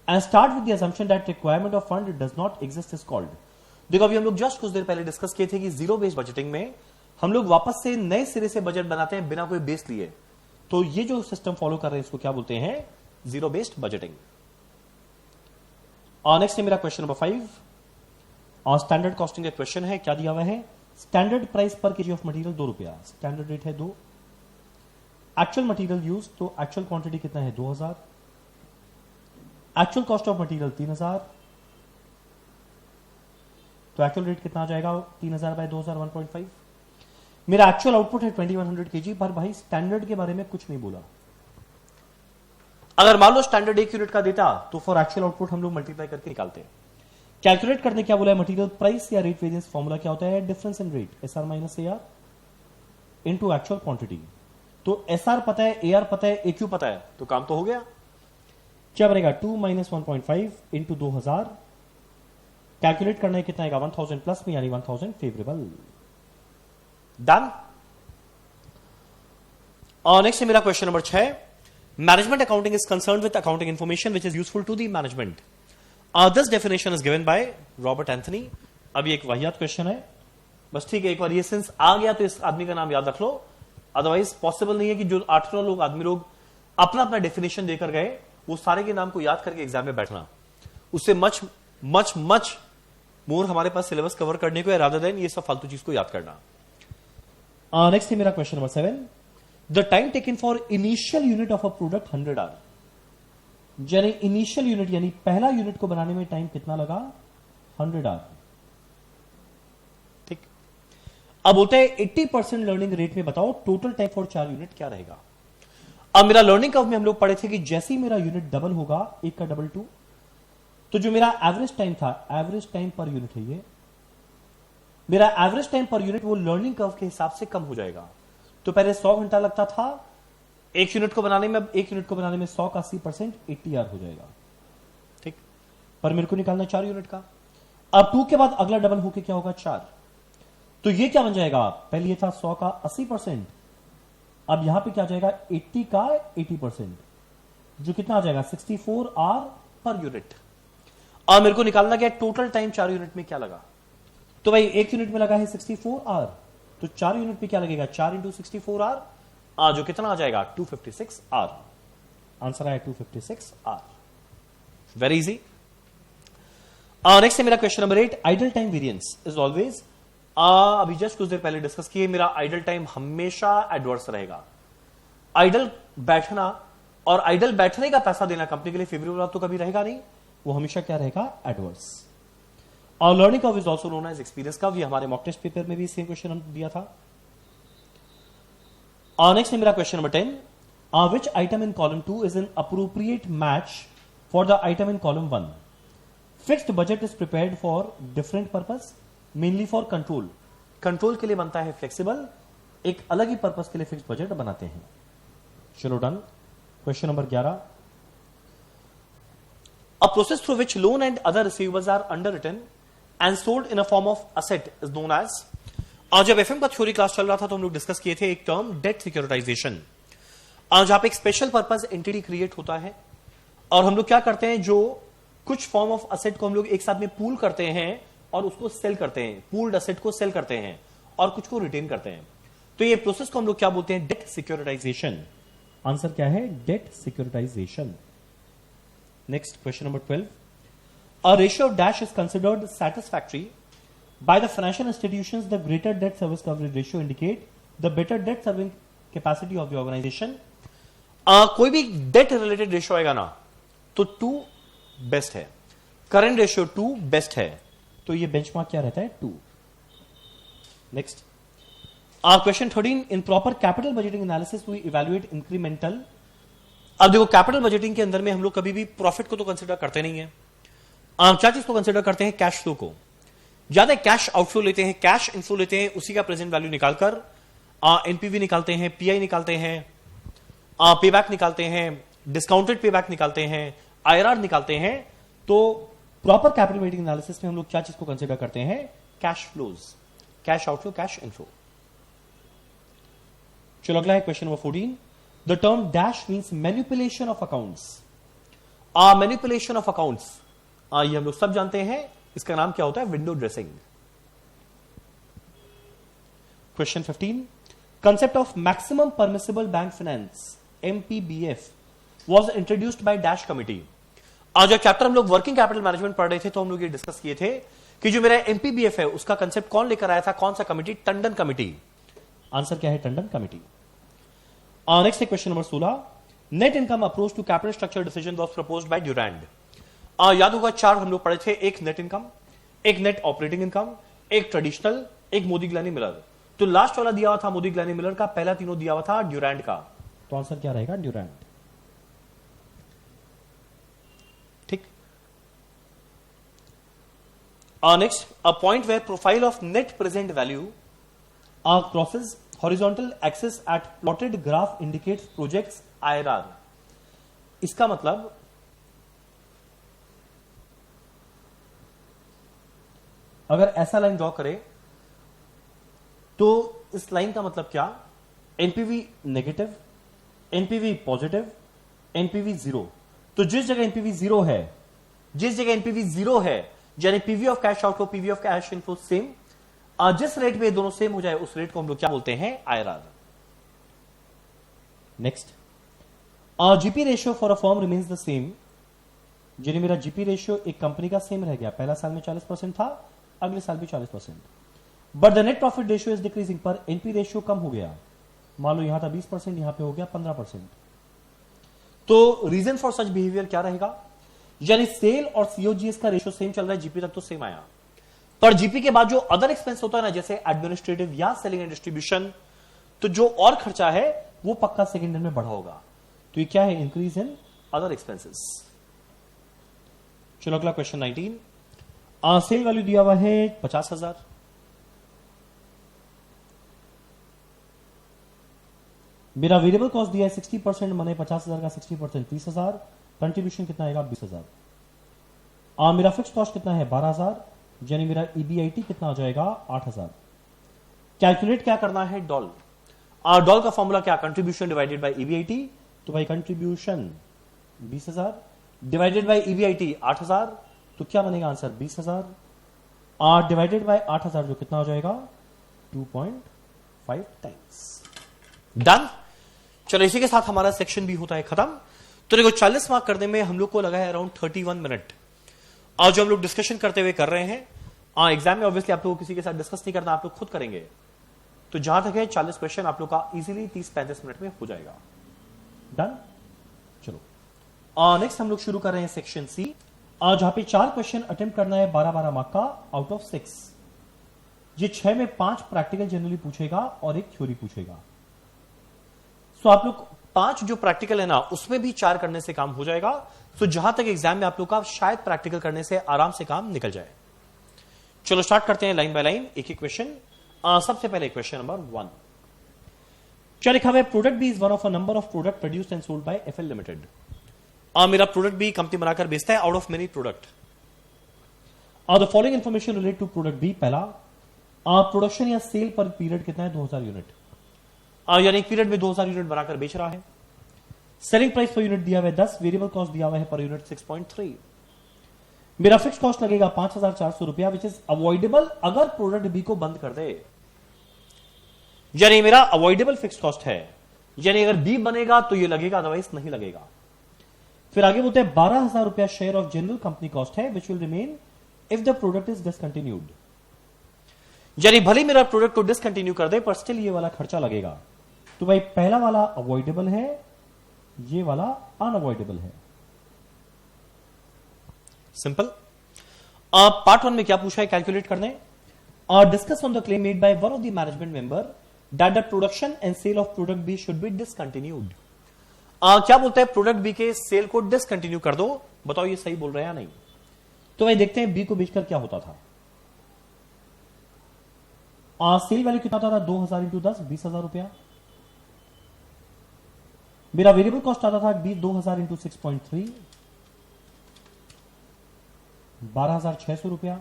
and start with the assumption that requirement of fund does not exist is called। देखो अभी हम लोग just कुछ देर पहले discuss किए थे कि zero based budgeting में हम लोग वापस से नए सिरे से बजट बनाते हैं बिना कोई बेस लिए। तो ये जो सिस्टम फॉलो कर रहे हैं इसको क्या बोलते हैं, जीरो बेस्ड बजटिंग। नेक्स्ट है मेरा क्वेश्चन नंबर 5। स्टैंडर्ड कॉस्टिंग का क्वेश्चन है। क्या दिया हुआ है, स्टैंडर्ड प्राइस पर केजी ऑफ मटेरियल 2 रुपया, स्टैंडर्ड रेट है 2। एक्चुअल मटेरियल यूज, तो एक्चुअल क्वांटिटी कितना है 2000। एक्चुअल कॉस्ट ऑफ मटेरियल 3000, तो एक्चुअल रेट कितना आ जाएगा, 3000 बाय 2000 1.5। मेरा एक्चुअल आउटपुट है 2100 केजी, पर भाई स्टैंडर्ड के बारे में कुछ नहीं बोला। अगर मान लो स्टैंडर्ड 1 यूनिट का देता तो फॉर एक्चुअल आउटपुट हम लोग मल्टीप्लाई करके निकालते हैं। कैलकुलेट करने क्या बोला है, मटेरियल प्राइस या रेट वेरिएंस फॉर्मूला क्या होता है, difference in rate SR minus AR into actual quantity. तो एसआर पता है, एआर पता है, एक्यू पता है, तो काम तो हो गया। क्या बनेगा, 2 माइनस 1.5 इंटू 2000। कैलकुलेट करना है कितना आएगा, 1000 प्लस में, यानी 1000 फेवरेबल। डन। नेक्स्ट है मेरा question number 6। Management accounting is concern with accounting information which is useful to the management. This definition is given by Robert Anthony. अभी एक वाहियात क्वेश्चन है, बस ठीक है, एक बार ये सेंस आ गया तो इस आदमी का नाम याद रख लो। अदरवाइज पॉसिबल नहीं है कि जो 8 लोग आदमी लोग अपना अपना डेफिनेशन देकर गए, वो सारे के नाम को याद करके एग्जाम में बैठना, उससे मच मच मच मोर हमारे पास सिलेबस कवर करने को है, रादर देन ये सब फालतू चीज को याद करना। नेक्स्ट है मेरा question number 7। The time taken for initial unit of a product 100 hour. यानी इनिशियल यूनिट यानी पहला यूनिट को बनाने में टाइम कितना लगा, 100 आवर। ठीक, अब बोलते हैं 80% लर्निंग रेट में बताओ टोटल टाइम फॉर 4 यूनिट क्या रहेगा। अब मेरा लर्निंग कर्व में हम लोग पढ़े थे कि जैसे ही मेरा यूनिट डबल होगा, 1 का डबल 2, तो जो मेरा एवरेज टाइम था, एवरेज टाइम पर यूनिट है ये, मेरा एवरेज टाइम पर यूनिट वो लर्निंग कर्व के हिसाब से कम हो जाएगा। तो पहले 100 घंटा लगता था एक यूनिट को बनाने में, अब एक यूनिट को बनाने में 100 का 80% 80R हो जाएगा। ठीक, पर मेरे को निकालना 4 यूनिट का। अब 2 के बाद अगला डबल होके क्या होगा 4, तो ये क्या बन जाएगा, पहले ये था 100 का 80%, अब यहां पे क्या जाएगा 80 का 80%, जो कितना आ जाएगा 64R पर यूनिट। अब मेरे को निकालना क्या टोटल टाइम 4 यूनिट में क्या लगा, तो भाई एक यूनिट में लगा है 64R, तो 4 यूनिट पे क्या लगेगा 4 इंटू 64R, जो कितना आ जाएगा 256R। आंसर आया 256R। Very easy. नेक्स्ट है मेरा question number 8, idle time variance is always, अभी जस्ट कुछ देर पहले डिस्कस किए, मेरा आइडल टाइम हमेशा एडवर्स रहेगा। आइडल बैठना और आइडल बैठने का पैसा देना कंपनी के लिए फेवरेबल तो कभी रहेगा नहीं, वो हमेशा क्या रहेगा एडवर्स। और learning curve is also known as experience curve, ये हमारे मॉक टेस्ट पेपर में भी सेम क्वेश्चन हम दिया था। नेक्स्ट है मेरा question number 10, which item in column 2 is an appropriate match for the item in column 1। Fixed budget is prepared for different purpose, mainly for control. Control के लिए बनता है फ्लेक्सिबल, एक अलग ही पर्पस के लिए फिक्स्ड बजट बनाते हैं। चलो done. Question number 11, a process through which loan and other receivables are underwritten and sold in a form of asset is known as। आज जब एफएम का थ्योरी क्लास चल रहा था तो हम लोग डिस्कस किए थे एक टर्म डेट सिक्योरिटाइजेशन, जहां पे एक स्पेशल पर्पस एंटिटी क्रिएट होता है और हम लोग क्या करते हैं, जो कुछ फॉर्म ऑफ असेट को हम लोग एक साथ में पूल करते हैं और उसको सेल करते हैं, पूल्ड असेट को सेल करते हैं और कुछ को रिटेन करते हैं, तो ये प्रोसेस को हम लोग क्या बोलते हैं डेट सिक्योरिटाइजेशन। आंसर क्या है debt securitization. Next, question number 12. A ratio of dash is considered satisfactory by the financial institutions. The greater debt service coverage ratio indicate the better debt serving capacity of the organization. कोई भी debt related ratio आएगा ना तो 2 best है, current ratio 2 best है, तो ये benchmark क्या रहता है 2। Next, question 13, in proper capital budgeting analysis we evaluate incremental. अब देखो कैपिटल बजटिंग के अंदर में हम लोग कभी भी प्रॉफिट को तो कंसीडर करते नहीं है, क्या चीज को कंसीडर करते हैं कैश फ्लो को, ज्यादा कैश आउटफ्लो लेते हैं, कैश इनफ्लो लेते हैं, उसी का प्रेजेंट वैल्यू निकालकर एनपीवी निकालते हैं, पीआई निकालते हैं, पेबैक निकालते हैं, डिस्काउंटेड पेबैक निकालते हैं, आईआरआर निकालते हैं। तो प्रॉपर कैपिटल बजटिंग एनालिसिस में हम लोग क्या चीज को कंसीडर करते हैं cash flows, cash outflow, cash inflow. चलो अगला है question number 14, the term dash means manipulation of accounts। Manipulation of accounts ये हम लोग सब जानते हैं, इसका नाम क्या होता है window dressing. Question 15, concept of maximum permissible bank finance MPBF was introduced by dash committee। आज जब चैप्टर हम लोग वर्किंग कैपिटल मैनेजमेंट पढ़ रहे थे तो हम लोग ये डिस्कस किए थे कि जो मेरा एमपीबीएफ है उसका कंसेप्ट कौन लेकर आया था, कौन सा कमिटी, टंडन कमिटी। आंसर क्या है टंडन कमिटी। नेक्स्ट है question number 16, net income approach to capital structure decision was proposed by Durand. याद होगा 4 हम लोग पढ़े थे, एक नेट इनकम, एक नेट ऑपरेटिंग इनकम, एक ट्रेडिशनल, एक मोदी ग्लानी मिलर। तो लास्ट वाला दिया हुआ था मोदी ग्लानी मिलर का, पहला तीनों दिया हुआ था ड्यूरैंड का, तो आंसर क्या रहेगा ड्यूरैंड। ठीक। Next, a point where profile of net present value crosses horizontal axis at plotted graph indicates projects IRR। इसका मतलब अगर ऐसा लाइन ड्रॉ करे तो इस लाइन का मतलब क्या, NPV negative, NPV positive, NPV 0। तो जिस जगह एनपीवी 0 है, जिस जगह एनपीवी 0 है, यानी PV of cash outflow, PV of cash inflow same, जिस रेट पे दोनों सेम हो जाए उस रेट को हम लोग क्या बोलते हैं IRR. Next, GP ratio for a firm remains the same. यानी मेरा जीपी रेशियो एक कंपनी का सेम रह गया, पहला साल में 40% था, अगले साल भी 40%, but the net profit ratio is decreasing, पर एनपी रेशियो कम हो गया। मान लो यहां था 20%, यहां पे हो गया 15%। तो रीजन फॉर सच बिहेवियर क्या रहेगा, यानी सेल और सीओजीएस का रेशियो सेम चल रहा है, जीपी तक तो सेम आया, पर जीपी के बाद जो अदर एक्सपेंस होता है ना, जैसे एडमिनिस्ट्रेटिव या सेलिंग एंड डिस्ट्रीब्यूशन, तो जो और खर्चा है वो पक्का सेकेंड ईयर में बढ़ा होगा। तो ये क्या है इंक्रीज इन अदर एक्सपेंसेस। चलो अगला क्वेश्चन 19। सेल वैल्यू दिया हुआ है 50,000। मेरा वेरिएबल कॉस्ट दिया है 60%, मैंने 50,000 का 60% 30,000। कंट्रीब्यूशन कितना आएगा 20,000। मेरा फिक्स कॉस्ट कितना है 12,000, यानी मेरा ईबीआईटी कितना हो जाएगा 8,000। कैलकुलेट क्या करना है डॉल। डॉल का फॉर्मूला क्या, कंट्रीब्यूशन डिवाइडेड बाय ईबीआईटी। तो भाई कंट्रीब्यूशन 20,000 डिवाइडेड बाय ईबीआईटी 8,000, तो क्या बनेगा आंसर 20,000 डिवाइडेड बाय 8,000, जो कितना हो जाएगा 2.5 टाइम्स। डन। चलो इसी के साथ हमारा सेक्शन भी होता है खत्म। तो देखो 40 मार्क करने में हम लोग को लगा है अराउंड 31 मिनट। और जो हम लोग डिस्कशन करते हुए कर रहे हैं, एग्जाम में ऑब्वियसली आप लोग किसी के साथ डिस्कस नहीं करना, आप लोग खुद करेंगे। तो जहां तक है 40 क्वेश्चन आप लोग का इजीली 30-35 मिनट में हो जाएगा। डन। चलो नेक्स्ट हम लोग शुरू कर रहे हैं सेक्शन सी, जहां पे 4 क्वेश्चन अटेम्प्ट करना है 12-12 मार्क का आउट ऑफ 6। ये 6 में 5 प्रैक्टिकल जनरली पूछेगा और 1 थ्योरी पूछेगा। सो आप लोग 5 जो प्रैक्टिकल है ना, उसमें भी 4 करने से काम हो जाएगा। सो जहां तक एग्जाम में आप लोग का शायद प्रैक्टिकल करने से आराम से काम निकल जाए। चलो स्टार्ट करते हैं लाइन बाय लाइन, एक एक क्वेश्चन। सबसे पहले क्वेश्चन नंबर 1। क्या लिखा हुआ है, product B is one of a number of product produced and sold by FL limited. मेरा प्रोडक्ट बी कंपनी बनाकर बेचता है out of many product. The following information relate to product B. पहला, production या सेल पर पीरियड कितना है 2000 unit, यानी एक पीरियड में 2000 यूनिट बनाकर बेच रहा है। सेलिंग प्राइस पर यूनिट दिया हुआ है 10, वेरिएबल कॉस्ट दिया हुआ है पर यूनिट 6.3। मेरा फिक्स कॉस्ट लगेगा 5,400 रुपया, विच इज अवॉइडेबल अगर प्रोडक्ट बी को बंद कर दे, यानी मेरा अवॉइडेबल फिक्स कॉस्ट है, यानी अगर बी बनेगा तो ये लगेगा, अदरवाइज नहीं लगेगा। फिर आगे बोलते हैं 12,000 रुपया share of general company cost है, which will remain if the product is discontinued, यानी भले मेरा प्रोडक्ट को डिसकंटिन्यू कर दे पर स्टिल ये वाला खर्चा लगेगा। तो भाई पहला वाला अवॉइडेबल है, ये वाला अनअवॉइडेबल है। सिंपल। पार्ट 1 में क्या पूछा है कैलकुलेट करने। Discuss on the claim made by one of the management member that the production and sale of product B should be discontinued. क्या बोलता है, प्रोडक्ट बी के सेल को डिसकंटिन्यू कर दो। बताओ ये सही बोल रहे हैं या नहीं। तो भाई देखते हैं बी को बेचकर क्या होता था। सेल वैल्यू कितना था 2000 इंटू 10, 20,000 रुपया। मेरा वेरिएबल कॉस्ट आता था 2000 इंटू 6.3, 12,600 रुपया।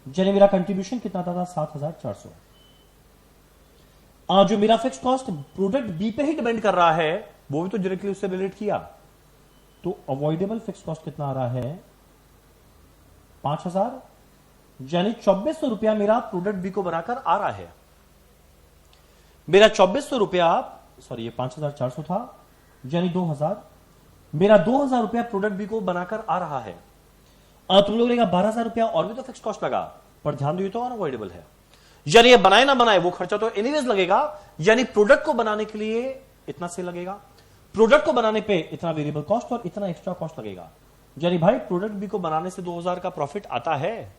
यानी मेरा कंट्रीब्यूशन कितना था 7,400। जो मेरा फिक्स कॉस्ट प्रोडक्ट बी पे ही डिपेंड कर रहा है, वो भी तो डायरेक्टली उससे रिलेट किया। तो अवॉइडेबल फिक्स कॉस्ट कितना आ रहा है 5,000, यानी 2,400 रुपया मेरा प्रोडक्ट बी को बनाकर आ रहा है। मेरा 2,400 रुपया, सॉरी ये 5,400 था, यानी 2,000। मेरा 2,000 रुपया प्रोडक्ट बी को बनाकर आ रहा है। तुम लोग लेगा 12,000 रुपया और भी तो फिक्स कॉस्ट लगा, पर ध्यान दो ये तो अनअवॉइडेबल है, यानी ये बनाए ना बनाए वो खर्चा तो एनीवेज लगेगा। यानी प्रोडक्ट को बनाने के लिए इतना से लगेगा, प्रोडक्ट को बनाने पे इतना वेरिएबल कॉस्ट और इतना एक्स्ट्रा कॉस्ट लगेगा। यानी भाई प्रोडक्ट बी को बनाने से 2,000 का प्रॉफिट आता है,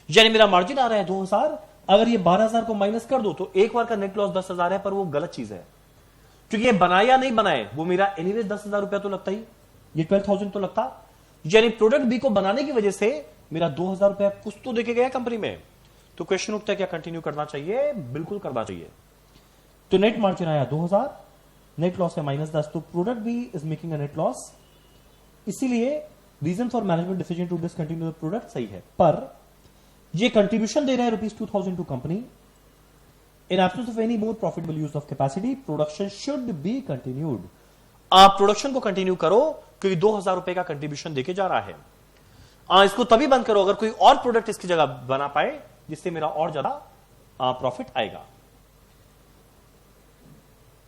यानी मेरा मार्जिन आ रहा है 2,000। अगर ये 12,000 को माइनस कर दो तो एक बार का नेट लॉस 10,000 है, पर वो गलत चीज है, क्योंकि ये बनाए या नहीं बनाए वो मेरा एनीवेज 10,000 रुपया तो लगता ही, ये 12,000 तो लगता। यानी प्रोडक्ट बी को बनाने की वजह से मेरा 2,000 रुपया कुछ तो देके गया कंपनी में। तो क्वेश्चन उठता है क्या कंटिन्यू करना चाहिए, बिल्कुल करना चाहिए। तो नेट मार्जिन आया 2,000, नेट लॉस है -10, तो product B is making a net loss. इसीलिए reason for management decision to discontinue the product सही है, पर ये कंट्रीब्यूशन दे रहे हैं ₹2,000 to company. In absence of any more profitable use of capacity production should be continued. आप production को कंटिन्यू करो क्योंकि 2,000 रुपए का कंट्रीब्यूशन देके जा रहा है। इसको तभी बंद करो अगर कोई और प्रोडक्ट इसकी जगह बना पाए, जिससे मेरा और ज्यादा प्रॉफिट आएगा।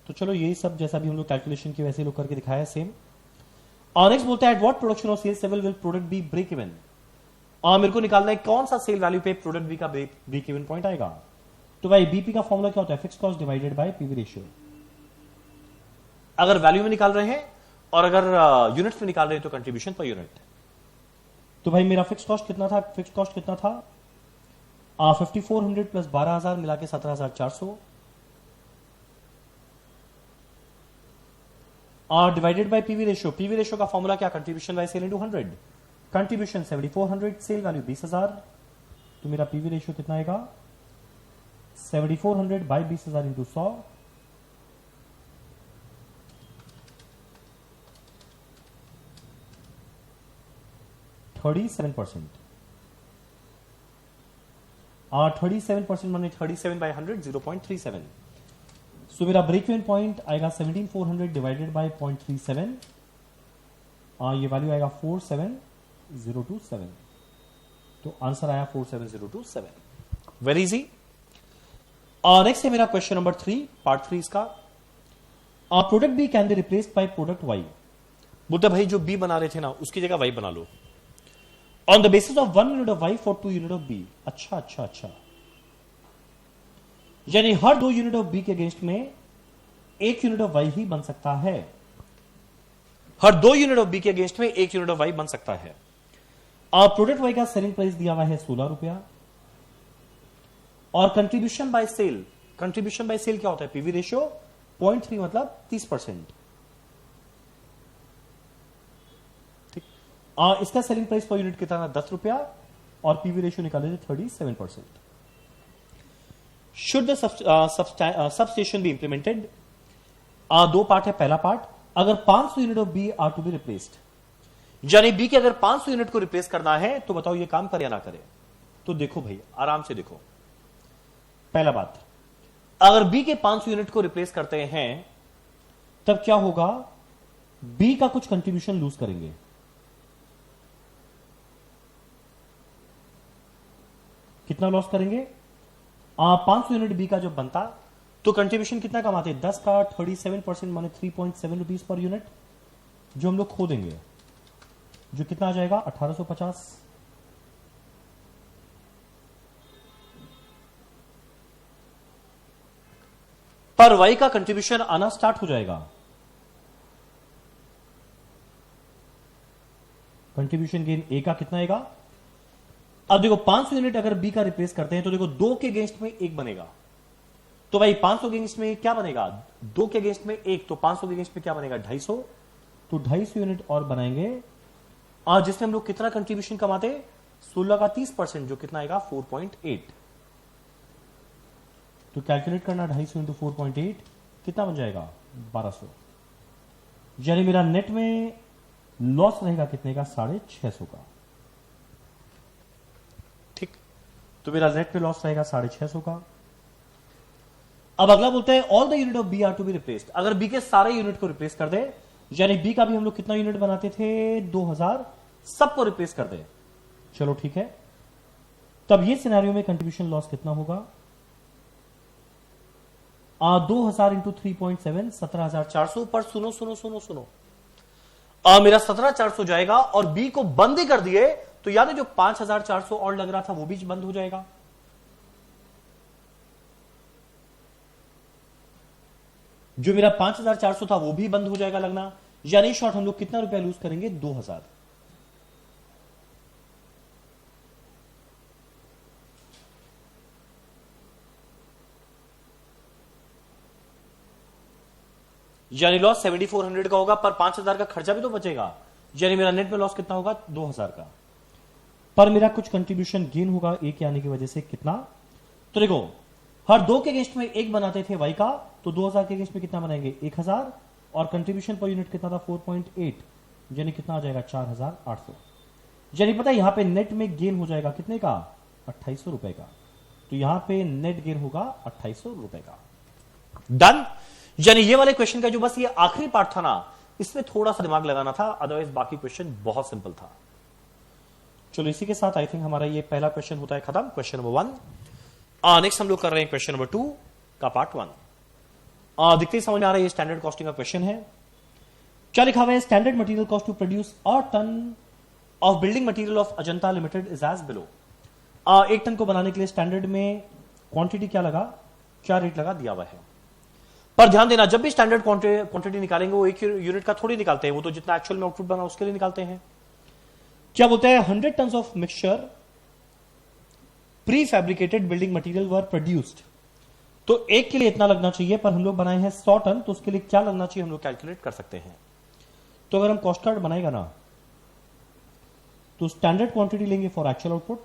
तो चलो यही सब जैसा भी हम लोग कैलकुलेशन की वैसे लोग करके दिखाया सेम। नेक्स्ट बोलता है व्हाट प्रोडक्शन और sales level will product B break even. मेरे को निकालना है कौन सा सेल वैल्यू पे प्रोडक्ट बी का ब्रेक इवन पॉइंट आएगा। तो भाई बीपी का फॉर्मूला क्या होता है, fix cost divided by PV ratio. अगर वैल्यू में निकाल रहे हैं और अगर यूनिट्स में निकाल रहे हैं तो कंट्रीब्यूशन पर यूनिट। तो भाई मेरा फिक्स कॉस्ट कितना था, 5400 प्लस 12,000 मिला के 17,400 divided by PV ratio. PV ratio का फॉर्मूला क्या, contribution by sale into 100। Contribution 7400, sale value 20,000, तो मेरा पीवी रेशियो कितना आएगा 7400 बाई 20,000 इंटू 100, 37%। 37% माने 37 बाई 100 0.37। सो मेरा ब्रेक इवन पॉइंट आएगा 17400 डिवाइडेड बाई 0.37, ये वैल्यू आएगा 47027। तो आंसर आया 47027। Very easy. नेक्स्ट है मेरा क्वेश्चन नंबर 3, पार्ट 3 इसका। Product B can be replaced by product Y. बुद्धा भाई जो बी बना रहे थे ना उसकी जगह वाई बना लो, on the basis of 1 unit of Y for 2 unit of B. अच्छा, यानी हर 2 यूनिट ऑफ बी के अगेंस्ट में 1 यूनिट ऑफ वाई ही बन सकता है। हर 2 यूनिट ऑफ बी के अगेंस्ट में 1 यूनिट ऑफ वाई बन सकता है। प्रोडक्ट वाई का सेलिंग प्राइस दिया हुआ है 16 रुपया, और contribution by sale, contribution by sale क्या होता है, पीवी रेशियो 0.3 मतलब 30%। ठीक, इसका सेलिंग प्राइस पर यूनिट कितना 10 रुपया, और पीवी रेशियो निकाले थे 37%। Should the substitution be implemented. 2 part है। पहला पार्ट, अगर 500 unit of B are to be replaced, यानी बी के अगर 500 यूनिट को रिप्लेस करना है तो बताओ ये काम करे या ना करे। तो देखो भाई आराम से देखो, पहला बात, अगर बी के 500 यूनिट को रिप्लेस करते हैं तब क्या होगा, बी का कुछ कंट्रीब्यूशन लूज करेंगे। कितना लॉस करेंगे, 500 यूनिट बी का जब बनता तो कंट्रीब्यूशन कितना कमाते, 10 का 37% माने 3.7 रुपीज पर यूनिट, जो हम लोग खो देंगे, जो कितना आ जाएगा 1850। पर वाई का कंट्रीब्यूशन आना स्टार्ट हो जाएगा। कंट्रीब्यूशन गेन ए का कितना आएगा, अब देखो 500 यूनिट अगर बी का रिप्लेस करते हैं तो देखो 2 के अगेंस्ट में 1 बनेगा, तो भाई 500 के अगेंस्ट में क्या बनेगा, 2 के अगेंस्ट में 1, तो 500 के अगेंस्ट में क्या बनेगा 250, तो 250 यूनिट और बनाएंगे, जिसमें हम लोग कितना कंट्रीब्यूशन कमाते, 16 का 30%, जो कितना आएगा 4.8। तो कैलकुलेट करना 250 इंटू 4.8 कितना बन जाएगा 1200, यानी मेरा नेट में लॉस रहेगा कितने का 650 का। ठीक, तो मेरा नेट में लॉस रहेगा 650 का। अब अगला बोलते हैं all the unit of B are to be replaced. अगर बी के सारे यूनिट को रिप्लेस कर दे, यानी बी का भी हम लोग कितना यूनिट बनाते थे 2000, सबको रिप्लेस कर दे, चलो ठीक है, तब ये सिनेरियो में कंट्रीब्यूशन लॉस कितना होगा, 2000 इंटू 3.7 17,400। पर सुनो सुनो सुनो सुनो, मेरा 17,400 जाएगा और बी को बंद ही कर दिए तो याद है जो 5,400 और लग रहा था वो भी बंद हो जाएगा। जो मेरा 5,400 था वो भी बंद हो जाएगा लगना, यानी शॉर्ट हम लोग कितना रुपया लूज करेंगे 2,000। यानी लॉस 7400 का होगा, पर 5,000 का खर्चा भी तो बचेगा, यानी मेरा नेट में लॉस कितना होगा 2,000 का। पर मेरा कुछ कंट्रीब्यूशन गेन होगा ए के आने की वजह से, कितना, तो देखो हर 2 के अगेंस्ट में 1 बनाते थे वाई का, तो 2000 के अगेंस्ट में कितना बनाएंगे 1000, और कंट्रीब्यूशन पर यूनिट कितना था 4.8, यानी कितना आ जाएगा 4800। यानी पता है यहां पे नेट में गेन हो जाएगा कितने का 2800 रुपए का, तो यहां पे नेट गेन होगा 2800 रुपए का। डन। यानी ये वाले क्वेश्चन का जो बस ये आखिरी पार्ट था ना, इसमें थोड़ा सा दिमाग लगाना था, अदरवाइज बाकी क्वेश्चन बहुत सिंपल था। चलो इसी के साथ आई थिंक हमारा ये पहला क्वेश्चन होता है खत्म, क्वेश्चन नंबर 1। नेक्स्ट हम लोग कर रहे हैं क्वेश्चन नंबर 2 का पार्ट 1। दिखते ही समझ में आ रहा है ये स्टैंडर्ड कॉस्टिंग का क्वेश्चन है। क्या लिखा हुआ है, standard material cost to produce a ton of building material of Ajanta limited is as below. 1 ton को बनाने के लिए स्टैंडर्ड में क्वांटिटी क्या लगा, क्या रेट लगा दिया हुआ है। पर ध्यान देना जब भी स्टैंडर्ड क्वांटिटी निकालेंगे वो 1 यूनिट का थोड़ी निकालते हैं, वो तो जितना एक्चुअल में आउटपुट बना उसके लिए निकालते हैं। क्या बोलते हैं 100 ton of mixture pre fabricated building material were produced, तो 1 के लिए इतना लगना चाहिए, पर हम लोग बनाए हैं 100 टन, तो उसके लिए क्या लगना चाहिए हम लोग कैलकुलेट कर सकते हैं। तो अगर हम कॉस्ट कार्ड बनाएगा ना, तो स्टैंडर्ड क्वांटिटी लेंगे for actual output,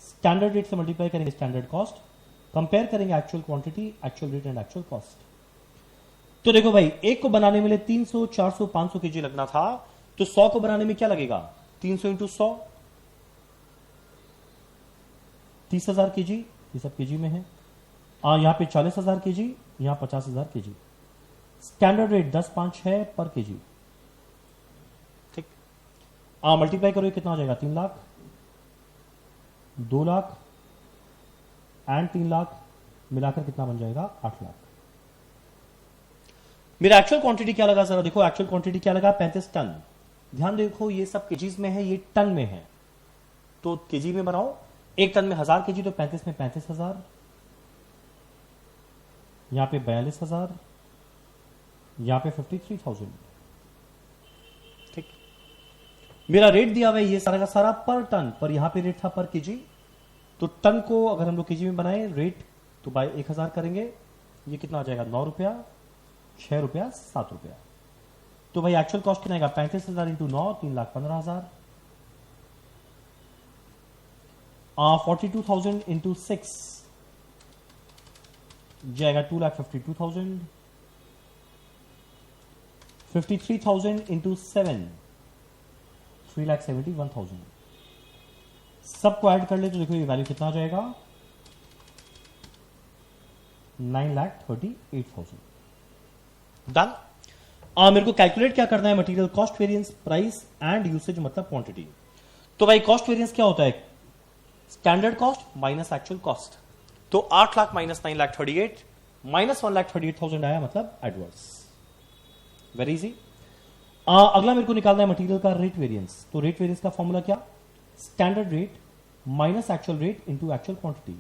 standard rate से मल्टीप्लाई करेंगे स्टैंडर्ड कॉस्ट, कंपेयर करेंगे actual quantity, actual rate and actual cost. तो देखो भाई, एक को बनाने में 300, 400, 500 केजी लगना था, तो 100 को बनाने में क्या लगेगा? 300 इंटू 100, 30,000 केजी, ये सब केजी में है। यहां पे 40,000 केजी, यहां 50,000 केजी। स्टैंडर्ड रेट 10.5 है पर केजी। ठीक, मल्टीप्लाई करो, कितना हो जाएगा? 3 लाख, 2 लाख एंड 3 लाख मिलाकर कितना बन जाएगा? 8 लाख। मेरा एक्चुअल क्वांटिटी क्या लगा? जरा देखो, एक्चुअल क्वांटिटी क्या लगा? 35 टन। ध्यान देखो, ये सब केजीज में है, ये टन में है, तो केजी में बनाओ। 1 टन में 1000 केजी, तो 35 में 35,000, यहां पे 42,000, यहां पे 53,000। ठीक, मेरा रेट दिया हुआ है ये सारा का सारा पर टन, पर यहां पे रेट था पर केजी, तो टन को अगर हम लोग केजी में बनाए रेट, तो बाय 1000 करेंगे, ये कितना आ जाएगा? 9 रुपया, 6 रुपया, 7 रुपया। तो भाई एक्चुअल कॉस्ट कितना आएगा? 35,000 इंटू 9, 3,15,000। 42,000 इंटू 6 जाएगा 2,52,000। 53,000 इंटू 7, 3,71,000। सबको ऐड कर ले तो देखो ये वैल्यू कितना आ जाएगा? 9,38,000। डन। मेरे को कैलकुलेट क्या करना है? Material cost variance, price and usage, मतलब क्वांटिटी। तो भाई कॉस्ट वेरिएंस क्या होता है? Standard cost minus actual cost. तो 8 लाख माइनस 9,38 माइनस 1,38,000 आया, मतलब एडवर्स। Very easy. अगला मेरे को निकालना है मटेरियल का रेट वेरिएंस। तो रेट वेरिएंस का फॉर्मूला क्या? Standard rate minus actual rate into actual quantity.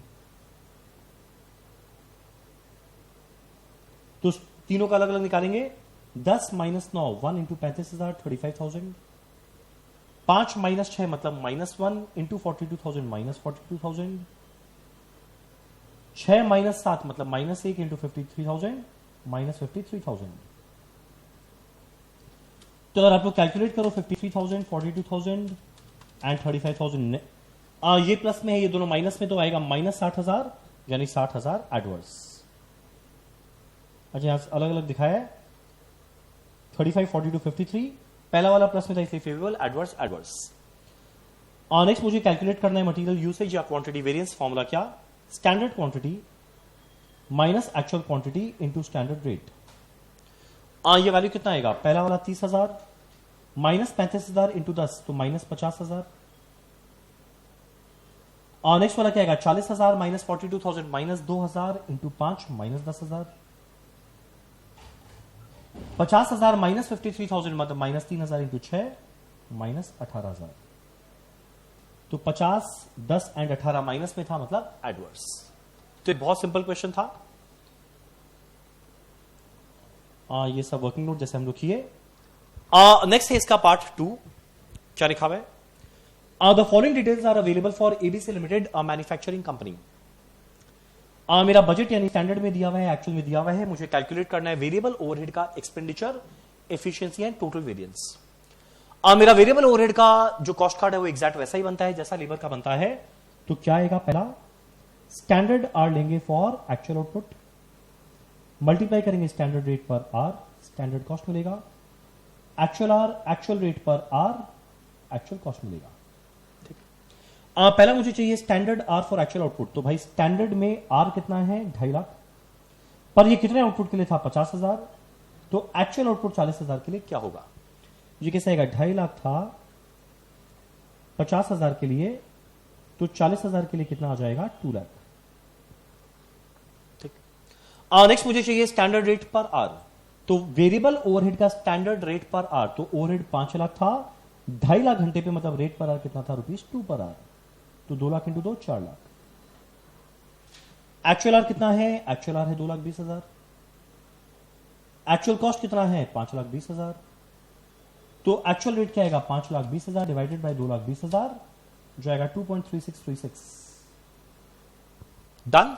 तो तीनों का अलग अलग निकालेंगे। 10 माइनस 9, 1 इंटू 35,000, 35,000। 5 माइनस 6 मतलब -1 इंटू 42,000, माइनस 42,000। 6 माइनस 7 मतलब -1 इंटू 53,000, माइनस 53,000। तो अगर आप लोग कैलकुलेट करो 53,000, 42,000 एंड 35,000, ये प्लस में है, ये दोनों माइनस में, तो आएगा माइनस 60,000, यानी 60,000 एडवर्स। अच्छा, यहां अलग अलग दिखाया है, 35, 42, 53। पहला वाला प्लस में था इसलिए फेवरेबल, एडवर्स एडवर्स। नेक्स्ट मुझे कैलकुलेट करना है मटेरियल यूसेज या क्वांटिटी वेरिएंस। फॉर्मूला क्या? Standard quantity minus actual quantity into standard rate. ये वैल्यू कितना आएगा? पहला वाला 30,000 माइनस 35,000 इंटू 10, तो माइनस 50,000। नेक्स्ट वाला क्या आएगा? 40,000 minus 42,000, minus 2,000 into 5, minus 10,000। 50,000 minus 53,000 मतलब माइनस 3,000 इंटू 6, माइनस 18,000। तो 50, 10 एंड 18 माइनस में था, मतलब एडवर्स। तो बहुत सिंपल क्वेश्चन था। ये सब वर्किंग नोट जैसे हम लोग किए। नेक्स्ट है इसका पार्ट 2। क्या लिखा हुआ है? The following details are available for ABC limited, manufacturing company. मेरा बजट यानी स्टैंडर्ड में दिया हुआ है, एक्चुअल में दिया हुआ है। मुझे कैलकुलेट करना है वेरिएबल ओवरहेड का expenditure, efficiency and total variance. मेरा वेरिएबल ओवरहेड का जो कॉस्ट कार्ड है वो एग्जैक्ट वैसा ही बनता है जैसा लेबर का बनता है। तो क्या आएगा? पहला स्टैंडर्ड आर लेंगे फॉर एक्चुअल आउटपुट, मल्टीप्लाई करेंगे स्टैंडर्ड रेट पर आर, स्टैंडर्ड कॉस्ट मिलेगा। एक्चुअल आर, एक्चुअल रेट पर आर, एक्चुअल कॉस्ट मिलेगा। ठीक, पहला मुझे चाहिए standard R for actual output. तो भाई स्टैंडर्ड में आर कितना है? 2.5 लाख। पर ये कितने आउटपुट के लिए था? 50,000। तो एक्चुअल आउटपुट 40,000 के लिए क्या होगा? ये कैसे आएगा? 2.5 लाख था 50,000 के लिए, तो 40,000 के लिए कितना आ जाएगा? 2 लाख। ठीक, नेक्स्ट मुझे चाहिए स्टैंडर्ड रेट पर आर। तो वेरिएबल ओवरहेड का स्टैंडर्ड रेट पर आर, तो ओवरहेड 5 लाख था, 2.5 लाख घंटे पे, मतलब रेट पर आर कितना था? ₹2 पर आर। तो 2 lakh into 2, 4 lakh. Actual R कितना है? एक्चुअल आर है 2,20,000। एक्चुअल कॉस्ट कितना है? 5,20,000। तो एक्चुअल रेट क्या आएगा? 5,20,000 डिवाइडेड बाय 2,20,000, जो आएगा 2.3636। डन।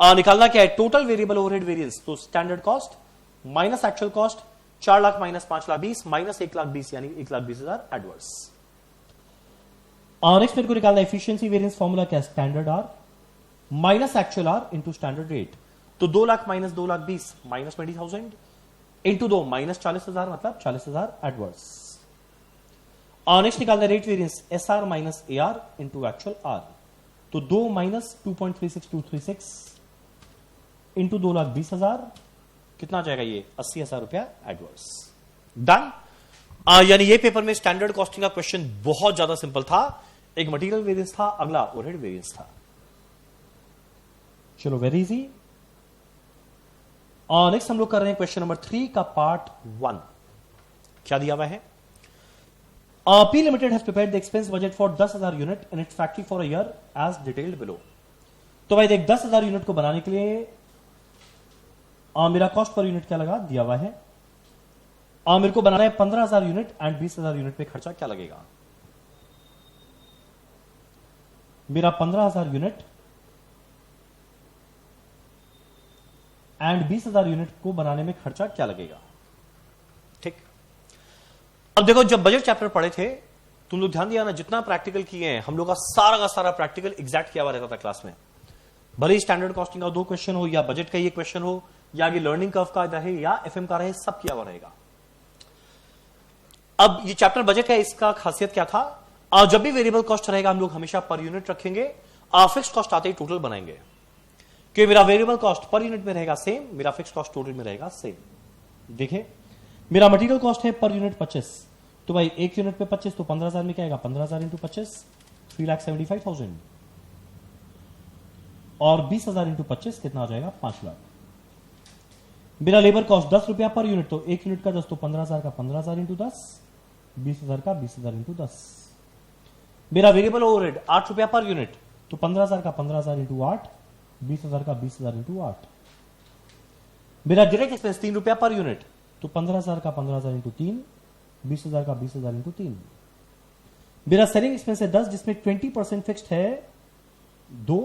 निकालना क्या है? Total variable overhead variance. तो standard cost minus actual cost, 4 lakh minus 5,20,000 minus 1,20,000 यानी 1,20,000 एडवर्स। और नेक्स्ट मेरे को निकालना एफिशिएंसी वेरिएंस फॉर्मूला क्या है, standard R minus actual R into standard rate. तो 2 lakh minus 2 lakh 20 minus 20,000 into 2 minus 40,000 मतलब 40,000 एडवर्स। और नेक्स्ट निकालना rate variance S R minus A R into actual R. तो 2 माइनस 2.36236 इंटू 2,20,000 कितना आ जाएगा ये 80,000 रुपया एडवर्स। डन। यानी ये पेपर में स्टैंडर्ड कॉस्टिंग का क्वेश्चन बहुत ज्यादा सिंपल था। एक मटेरियल वेरिएंस था, अगला ओवरहेड वेरिएंस था। चलो वेरी इजी। और नेक्स्ट हम लोग कर रहे हैं क्वेश्चन नंबर 3 का पार्ट 1। क्या दिया हुआ है, P Limited has prepared the expense budget for 10,000 unit in its factory for a year as detailed below। तो भाई देख 10,000 यूनिट को बनाने के लिए मेरा कॉस्ट पर यूनिट क्या लगा दिया हुआ है। मेरे को बनाना है 15,000 यूनिट एंड 20,000 यूनिट पे खर्चा क्या लगेगा। मेरा 15,000 यूनिट एंड 20,000 यूनिट को बनाने में खर्चा क्या लगेगा। ठीक। अब देखो जब बजट चैप्टर पढ़े थे तुम लोग ध्यान दिया ना, जितना प्रैक्टिकल किए हैं हम लोग का सारा प्रैक्टिकल एग्जैक्ट किया हुआ रहता था क्लास में। भले ही स्टैंडर्ड कॉस्टिंग का 2 क्वेश्चन हो या बजट का ये क्वेश्चन हो या आगे लर्निंग कर्व का रहे या एफएम का रहे, सब किया हुआ रहेगा। अब ये चैप्टर बजट का, इसका खासियत क्या था, जब भी वेरिएबल कॉस्ट रहेगा हम लोग हमेशा पर यूनिट रखेंगे, फिक्स कॉस्ट आते ही टोटल बनाएंगे। क्योंकि मेरा वेरिएबल कॉस्ट पर यूनिट में रहेगा सेम, मेरा फिक्स कॉस्ट टोटल में रहेगा सेम। देखिए मेरा मटेरियल कॉस्ट है पर यूनिट 25, तो भाई 1 यूनिट पे 25 तो 15,000 में क्या आएगा, 15,000 इंटू 25 3,75,000 और 20,000 इंटू 25 कितना आ जाएगा 5 लाख। मेरा लेबर कॉस्ट 10 रुपया पर यूनिट, तो 1 यूनिट का 10 तो 15,000 का 15,000 इंटू 10, 20,000 का 20,000 इंटू 10। मेरा वेरिएबल ओवरहेड 8 रुपया पर यूनिट, तो 15,000 का 15,000 इंटू 8, 20,000 का 20,000 इंटू 8। मेरा डायरेक्ट एक्सपेंस 3 रुपया पर यूनिट, तो 15,000 का 15,000 इंटू 3, 20,000 का 20,000 इंटू 3। मेरा सेलिंग एक्सपेंस है 10 जिसमें 20% फिक्स्ड है 2,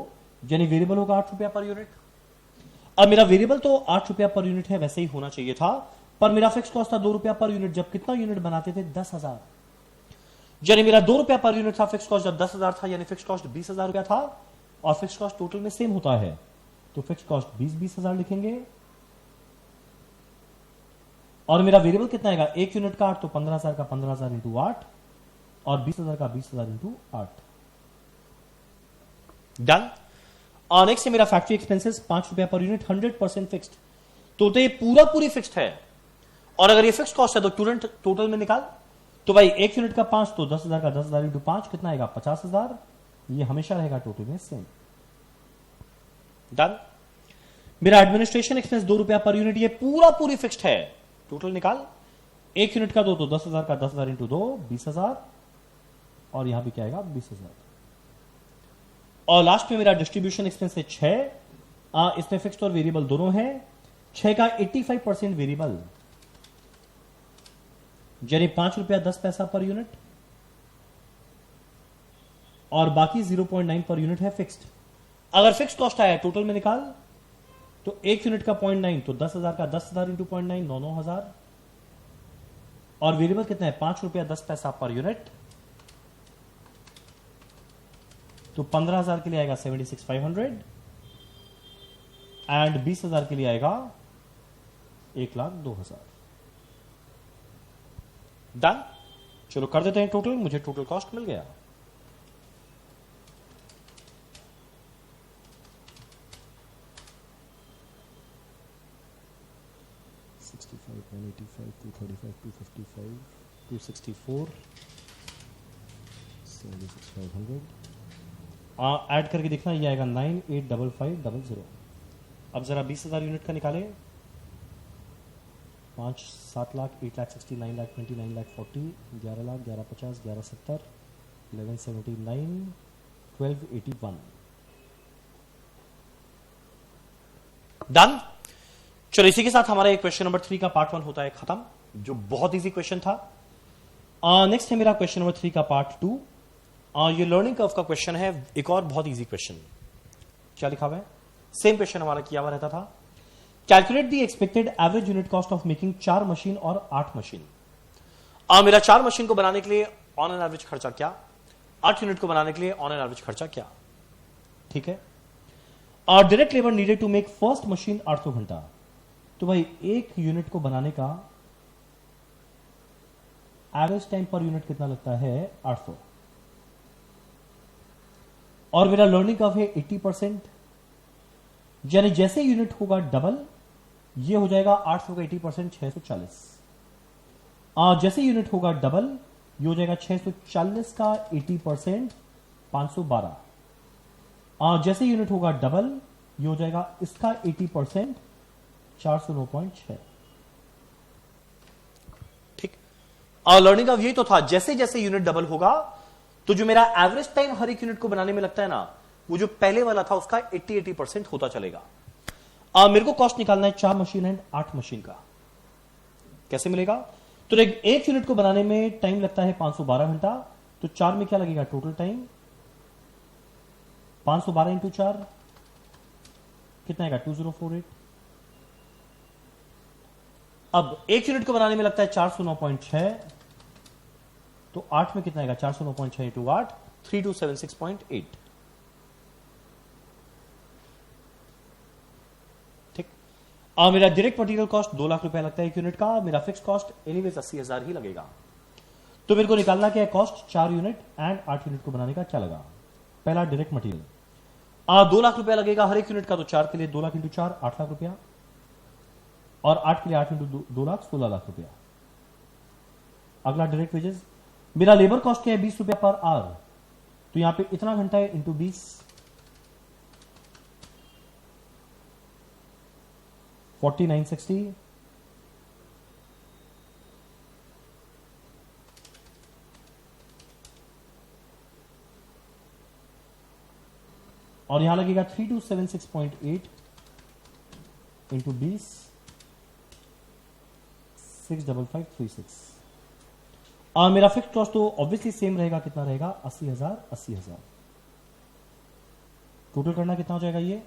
यानी वेरिएबल होगा 8 रुपया पर यूनिट। अब मेरा वेरिएबल तो 8 रुपया पर यूनिट है, वैसे ही होना चाहिए था, पर मेरा फिक्स कॉस्ट था 2 रुपया पर यूनिट। जब कितना यूनिट बनाते थे 10,000, यानी मेरा 2 रुपया पर यूनिट था फिक्स कॉस्ट, जब 10,000 था यानी फिक्स कॉस्ट 20,000 रुपया था और फिक्स कॉस्ट टोटल में सेम होता है, तो फिक्स कॉस्ट 20,000 लिखेंगे। और मेरा वेरिएबल कितना आएगा 1 यूनिट का 8, तो 15,000 का 15,000 इंटू 8 और 20,000 का 20,000 इंटू 8। डन। और नेक्स्ट है मेरा फैक्ट्री एक्सपेंसेस 5 रुपया पर यूनिट, 100% फिक्स्ड, तो ये पूरी फिक्स्ड है। और अगर ये फिक्स्ड कॉस्ट है तो टोटल में निकाल, तो भाई 1 यूनिट का 5 तो 10,000 का 10,000 इंटू 5 कितना आएगा 50,000, ये हमेशा रहेगा टोटल में सेम। डन। मेरा एडमिनिस्ट्रेशन एक्सपेंस 2 रुपया पर यूनिट, ये पूरी फिक्स्ड है, टोटल निकाल। 1 यूनिट का 2 तो 10,000 का 10,000 इंटू 2 20,000 और यहां भी क्या आएगा 20,000। और लास्ट में मेरा डिस्ट्रीब्यूशन एक्सपेंस है 6, इसमें फिक्स्ड और वेरिएबल दोनों है। 6 का 85% वेरिएबल, यानी 5 रुपया 10 पैसा पर यूनिट और बाकी 0.9 पर यूनिट है फिक्स्ड। अगर फिक्स्ड कॉस्ट आया टोटल में निकाल, तो 1 यूनिट का 0.9 तो 10,000 का 10,000 इंटू 0.9 9,000 और वेरिएबल कितना है 5 रुपया 10 पैसा पर यूनिट, तो 15,000 के लिए आएगा 76,500 एंड 20,000 के लिए आएगा 1,02,000। डन। चलो कर देते हैं टोटल, मुझे टोटल कॉस्ट मिल गया। ऐड करके देखना, ये आएगा 985500। अब जरा 20,000 यूनिट का निकाले, 5 7 लाख 8 लाख 60 9 लाख 20 9 लाख 40 11 लाख 1150 1170 1179 1281। डन। चलो इसी के साथ हमारा क्वेश्चन नंबर 3 का पार्ट 1 होता है खत्म, जो बहुत इजी क्वेश्चन था। नेक्स्ट है मेरा क्वेश्चन नंबर 3 का पार्ट 2। ये लर्निंग कर्व का क्वेश्चन है, एक और बहुत इजी क्वेश्चन। क्या लिखा हुआ है, सेम क्वेश्चन हमारा किया हुआ रहता था। Calculate the expected average unit cost of making 4 machine और 8 मशीन। मेरा 4 मशीन को बनाने के लिए ऑन एन एवरेज खर्चा क्या, 8 यूनिट को बनाने के लिए ऑन एन एवरेज खर्चा क्या? ठीक है, और direct labour needed to make first machine 800 घंटा। तो भाई एक यूनिट को बनाने का एवरेज टाइम पर यूनिट कितना लगता है? 800। और मेरा लर्निंग कर्व है 80%, यानी जैसे यूनिट होगा डबल, ये हो जाएगा 800 का 80% 640। जैसे यूनिट होगा डबल, ये हो जाएगा 640 का 80% 512। जैसे यूनिट होगा डबल, ये हो जाएगा इसका 80% 409.6। ठीक, और लर्निंग कर्व यही तो था, जैसे जैसे यूनिट डबल होगा तो जो मेरा एवरेज टाइम हर एक यूनिट को बनाने में लगता है ना, वो जो पहले वाला था उसका 80% होता चलेगा। मेरे को कॉस्ट निकालना है 4 मशीन एंड 8 मशीन का। कैसे मिलेगा? तो एक यूनिट को बनाने में टाइम लगता है 512 घंटा, तो 4 में क्या लगेगा टोटल टाइम? 512 इंटू 4 कितना आएगा? 2048। अब एक यूनिट को बनाने में लगता है 409.6, तो 8 में कितना आएगा? 409.6 इंटू 8 3276.8। ठीक, और मेरा डायरेक्ट मटेरियल कॉस्ट 2 लाख रुपया लगता है एक यूनिट का। मेरा फिक्स कॉस्ट एनीवेज 80,000 ही लगेगा। तो मेरे को निकालना क्या है? कॉस्ट 4 यूनिट एंड 8 यूनिट को बनाने का क्या लगा? पहला डायरेक्ट मटेरियल 2 लाख रुपया लगेगा हर एक यूनिट का, तो 4 के लिए 2 लाख इंटू 4 8 लाख रुपया, और 8 के लिए 8 इंटू 2 लाख 16 लाख रुपया। अगला डायरेक्ट वेजेस, मेरा लेबर कॉस्ट क्या है? 20 रुपया पर आवर, तो यहां पे इतना घंटा है इंटू 20, 4960। और यहां लगेगा 3276.8 इंटू 20 65536। और मेरा फिक्स कॉस्ट तो ऑब्वियसली सेम रहेगा, कितना रहेगा? 80,000 80,000। टोटल करना कितना हो जाएगा? ये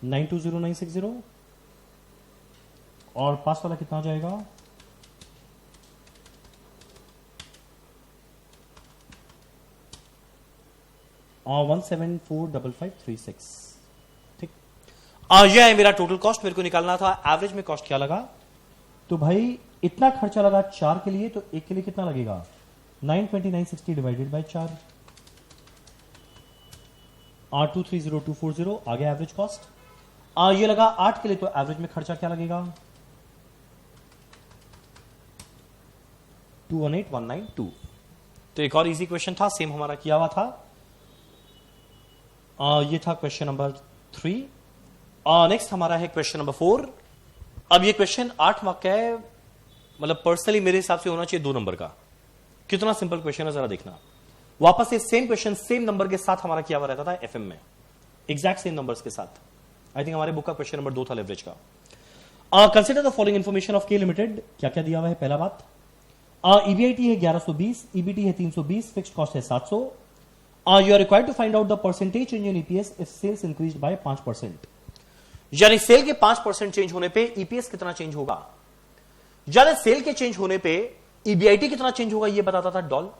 920960, और पास वाला कितना हो जाएगा? 174536। ठीक, यह है मेरा टोटल कॉस्ट। मेरे को निकालना था एवरेज में कॉस्ट क्या लगा। तो भाई इतना खर्चा लगा 4 के लिए, तो एक के लिए कितना लगेगा? 92960 डिवाइडेड बाय 4, 230240 आ गया एवरेज कॉस्ट। ये लगा 8 के लिए, तो एवरेज में खर्चा क्या लगेगा? 218192। तो एक और इजी क्वेश्चन था, सेम हमारा किया हुआ था। ये था क्वेश्चन नंबर 3। नेक्स्ट हमारा है क्वेश्चन नंबर 4। अब ये क्वेश्चन 8 मार्क का है, मतलब पर्सनली मेरे हिसाब से होना चाहिए 2 नंबर का। कितना सिंपल क्वेश्चन है जरा देखना। वापस से सेम क्वेश्चन सेम नंबर के साथ हमारा किया हुआ रहता था एफएम में, एग्जैक्ट सेम नंबर्स के साथ। आई थिंक हमारे बुक का क्वेश्चन नंबर 2 था लेवरेज का। Consider the following information of के लिमिटेड। क्या क्या दिया हुआ है? पहला बात, ईबीआईटी है 1120, ईबीटी है 320, फिक्स्ड कॉस्ट है 700। You are required to find out the percentage change in EPS if sales increased by 5%। यानी सेल के 5% चेंज होने पे ईपीएस कितना चेंज होगा। यानी सेल के चेंज होने पे ईबीआईटी कितना चेंज होगा ये बताता था डॉल।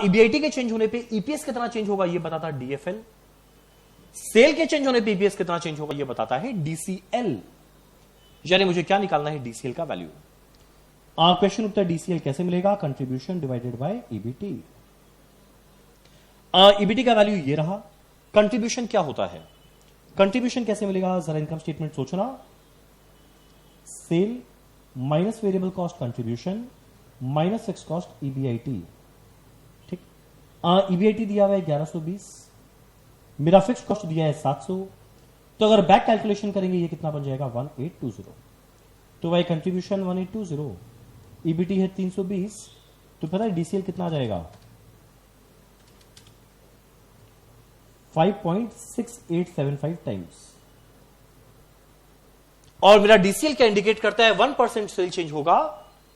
ईबीआईटी के चेंज होने पे ईपीएस कितना चेंज होगा ये बताता डीएफएल। सेल के चेंज होने पे ईपीएस कितना चेंज होगा ये बताता है डीसीएल। यानी मुझे क्या निकालना है? डीसीएल का वैल्यू। क्वेश्चन उत्तर डीसीएल कैसे मिलेगा? Contribution divided by EBT. EBT का वैल्यू ये रहा। कंट्रीब्यूशन क्या होता है? कंट्रीब्यूशन कैसे मिलेगा? जरा इनकम स्टेटमेंट सोचना। Sale minus variable cost contribution minus fix cost EBIT. ठीक, ईबीआईटी दिया हुआ है 1120, मेरा फिक्स कॉस्ट दिया है 700। तो अगर बैक कैलकुलेशन करेंगे ये कितना बन जाएगा? 1820। तो भाई कंट्रीब्यूशन 1820, ईबीटी है 320, तो पता है डीसीएल कितना आ जाएगा? 5.6875 टाइम्स। और मेरा डीसीएल क्या इंडिकेट करता है? 1% सेल चेंज होगा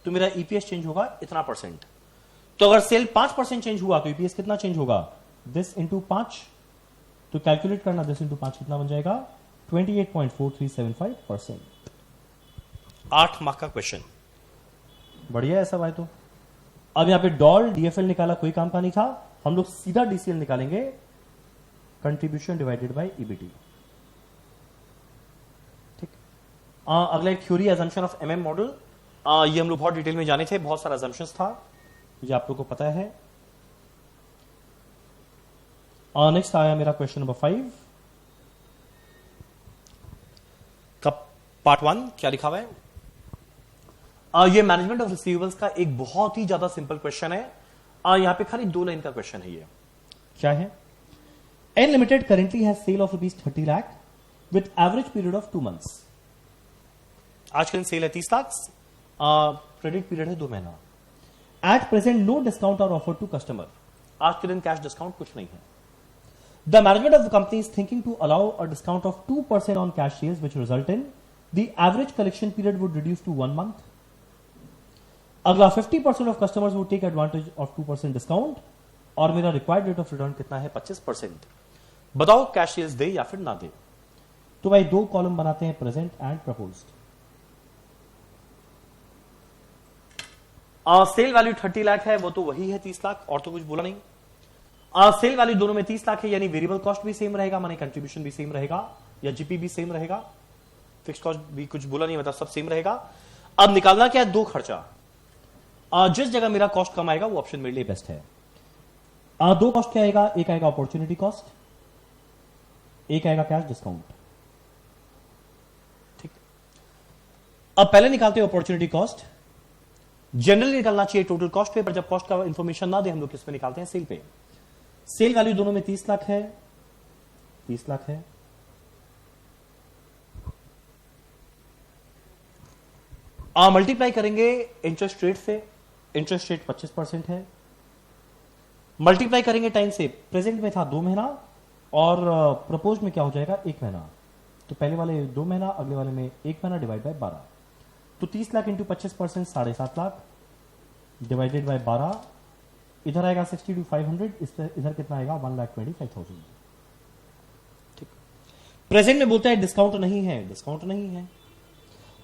तो मेरा ईपीएस चेंज होगा इतना परसेंट। तो अगर सेल 5% चेंज हुआ तो ईपीएस कितना चेंज होगा? This into 5। तो कैलकुलेट करना, 10 इंटू 5 कितना बन जाएगा? 28.4375%। 8 मार्क का क्वेश्चन। बढ़िया है सब आए तो। अब यहां पे डॉल डीएफएल निकाला, कोई काम का नहीं था, हम लोग सीधा डीसीएल निकालेंगे, कंट्रीब्यूशन डिवाइडेड बाय ईबीटी। ठीक। अगला एक theory assumption of MM model. ये हम लोग बहुत डिटेल में जाने थे, बहुत सारा अजम्पशंस था, ये आप लोग को पता है। नेक्स्ट आया मेरा क्वेश्चन नंबर 5 का पार्ट 1 क्या लिखा हुआ है? ये मैनेजमेंट ऑफ रिसीवेबल्स का एक बहुत ही ज्यादा सिंपल क्वेश्चन है। यहां पे खाली 2 लाइन का क्वेश्चन है। ये क्या है? N limited currently has sale of ₹30 lakh with average period of 2 months। आज के दिन सेल है 30 लाख, क्रेडिट पीरियड है 2 महीना। At present no discount are offer to customer. आज के दिन कैश डिस्काउंट कुछ नहीं है। The management of the company is thinking to allow a discount of 2% on cash sales, which result in the average collection period would reduce to 1 month. अगला 50% of customers would take advantage of 2% discount और मेरा required rate of return कितना है? 25%। बताओ cash sales दे या फिर ना दे। तो भाई 2 कॉलम बनाते हैं, present and proposed. Sale value 30 lakh है, वो तो वही है 30 लाख, और तो कुछ बोला नहीं। सेल वैल्यू दोनों में 30 लाख है, यानी वेरिएबल कॉस्ट भी सेम रहेगा, माने कंट्रीब्यूशन भी सेम रहेगा, या जीपी भी सेम रहेगा, फिक्स कॉस्ट भी कुछ बोला नहीं, मतलब सब सेम रहेगा। अब निकालना क्या है? 2 खर्चा। जिस जगह मेरा कॉस्ट कम आएगा वो ऑप्शन मेरे लिए बेस्ट है। 2 कॉस्ट क्या आएगा? एक आएगा अपॉर्चुनिटी कॉस्ट, एक आएगा कैश डिस्काउंट। ठीक। अब पहले निकालते हैं अपॉर्चुनिटी कॉस्ट। जनरली निकालना चाहिए टोटल कॉस्ट पे, पर जब कॉस्ट का इंफॉर्मेशन ना दे हम लोग किस पे निकालते हैं? सेल पे। सेल वैल्यू दोनों में 30 लाख है, 30 लाख है। मल्टीप्लाई करेंगे इंटरेस्ट रेट से, इंटरेस्ट रेट 25% है। मल्टीप्लाई करेंगे टाइम से, प्रेजेंट में था 2 महीना और प्रपोज में क्या हो जाएगा? 1 महीना। तो पहले वाले 2 महीना, अगले वाले में 1 महीना, डिवाइड बाय 12। तो 30 lakh into 25% 7.5 lakh, divided by 12, इधर आएगा 60 to 500, इधर कितना आएगा? 1,25,000। ठीक। प्रेजेंट में बोलता है डिस्काउंट नहीं है, डिस्काउंट नहीं है,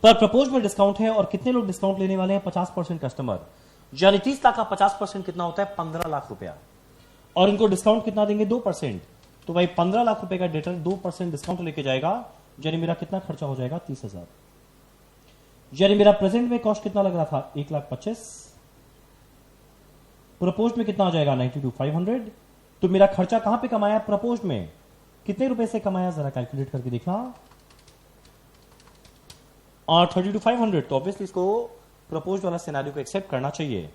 पर प्रपोज में डिस्काउंट है। और कितने लोग डिस्काउंट लेने वाले हैं? 50% कस्टमर, यानी 30 लाख का 50% कितना होता है? 15 लाख रुपया। और इनको डिस्काउंट कितना देंगे? 2%। तो भाई 15 लाख रुपए का डेटर 2% डिस्काउंट लेके जाएगा, यानी मेरा कितना खर्चा हो जाएगा? 30,000। यानी मेरा प्रेजेंट में कॉस्ट कितना लग रहा था? 1,25,000। प्रपोज में कितना हो जाएगा? 90 to 500। तो मेरा खर्चा कहां पे कमाया? प्रपोज में। कितने रुपए से कमाया? जरा कैलकुलेट करके देखना। 30 to 500। तो ऑब्वियसली इसको प्रपोज वाला सिनेरियो को एक्सेप्ट करना चाहिए।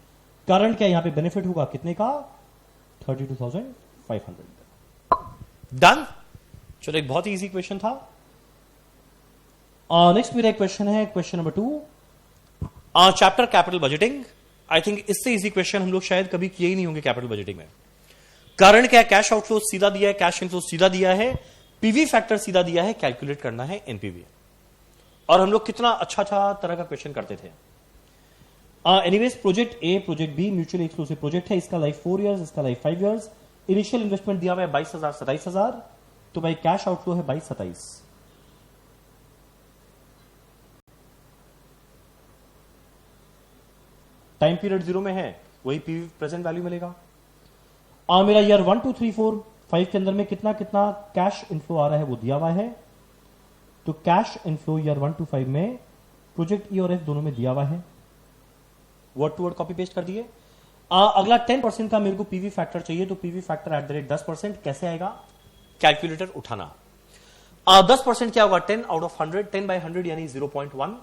कारण क्या? यहां पे बेनिफिट होगा कितने का? 32,500। डन। चलो, एक बहुत ही इजी क्वेश्चन था। नेक्स्ट मेरा एक क्वेश्चन है, question number 2, chapter capital budgeting. I think इससे इजी क्वेश्चन हम लोग शायद कभी किए ही नहीं होंगे कैपिटल बजटिंग में। कारण क्या है? कैश आउटफ्लो सीधा दिया है, कैश इनफ्लो सीधा दिया है, पीवी फैक्टर सीधा दिया है, कैलकुलेट करना है एनपीवी। और हम लोग कितना अच्छा तरह का क्वेश्चन करते थे। Anyways, project A, project B mutually exclusive project है। इसका लाइफ 4 इयर्स, इसका लाइफ 5 इयर्स। इनिशियल इन्वेस्टमेंट दिया हुआ है 22,000 27,000। तो भाई कैश आउटफ्लो है 22-27। टाइम पीरियड 0 में है, वही पीवी प्रेजेंट वैल्यू मिलेगा। मेरा ईयर 1 2 3 4 5 के अंदर में कितना कितना कैश इनफ्लो आ रहा है वो दिया हुआ है। तो कैश इनफ्लो ईयर 1 to 5 में प्रोजेक्ट ई और एफ दोनों में दिया हुआ है, word to word copy paste कर दिए। अगला 10% का मेरे को पीवी फैक्टर चाहिए, तो PV factor at the rate 10%। कैसे आएगा? कैलकुलेटर उठाना। 10% क्या होगा? 10 out of 100, 10 by 100 यानी 0.1।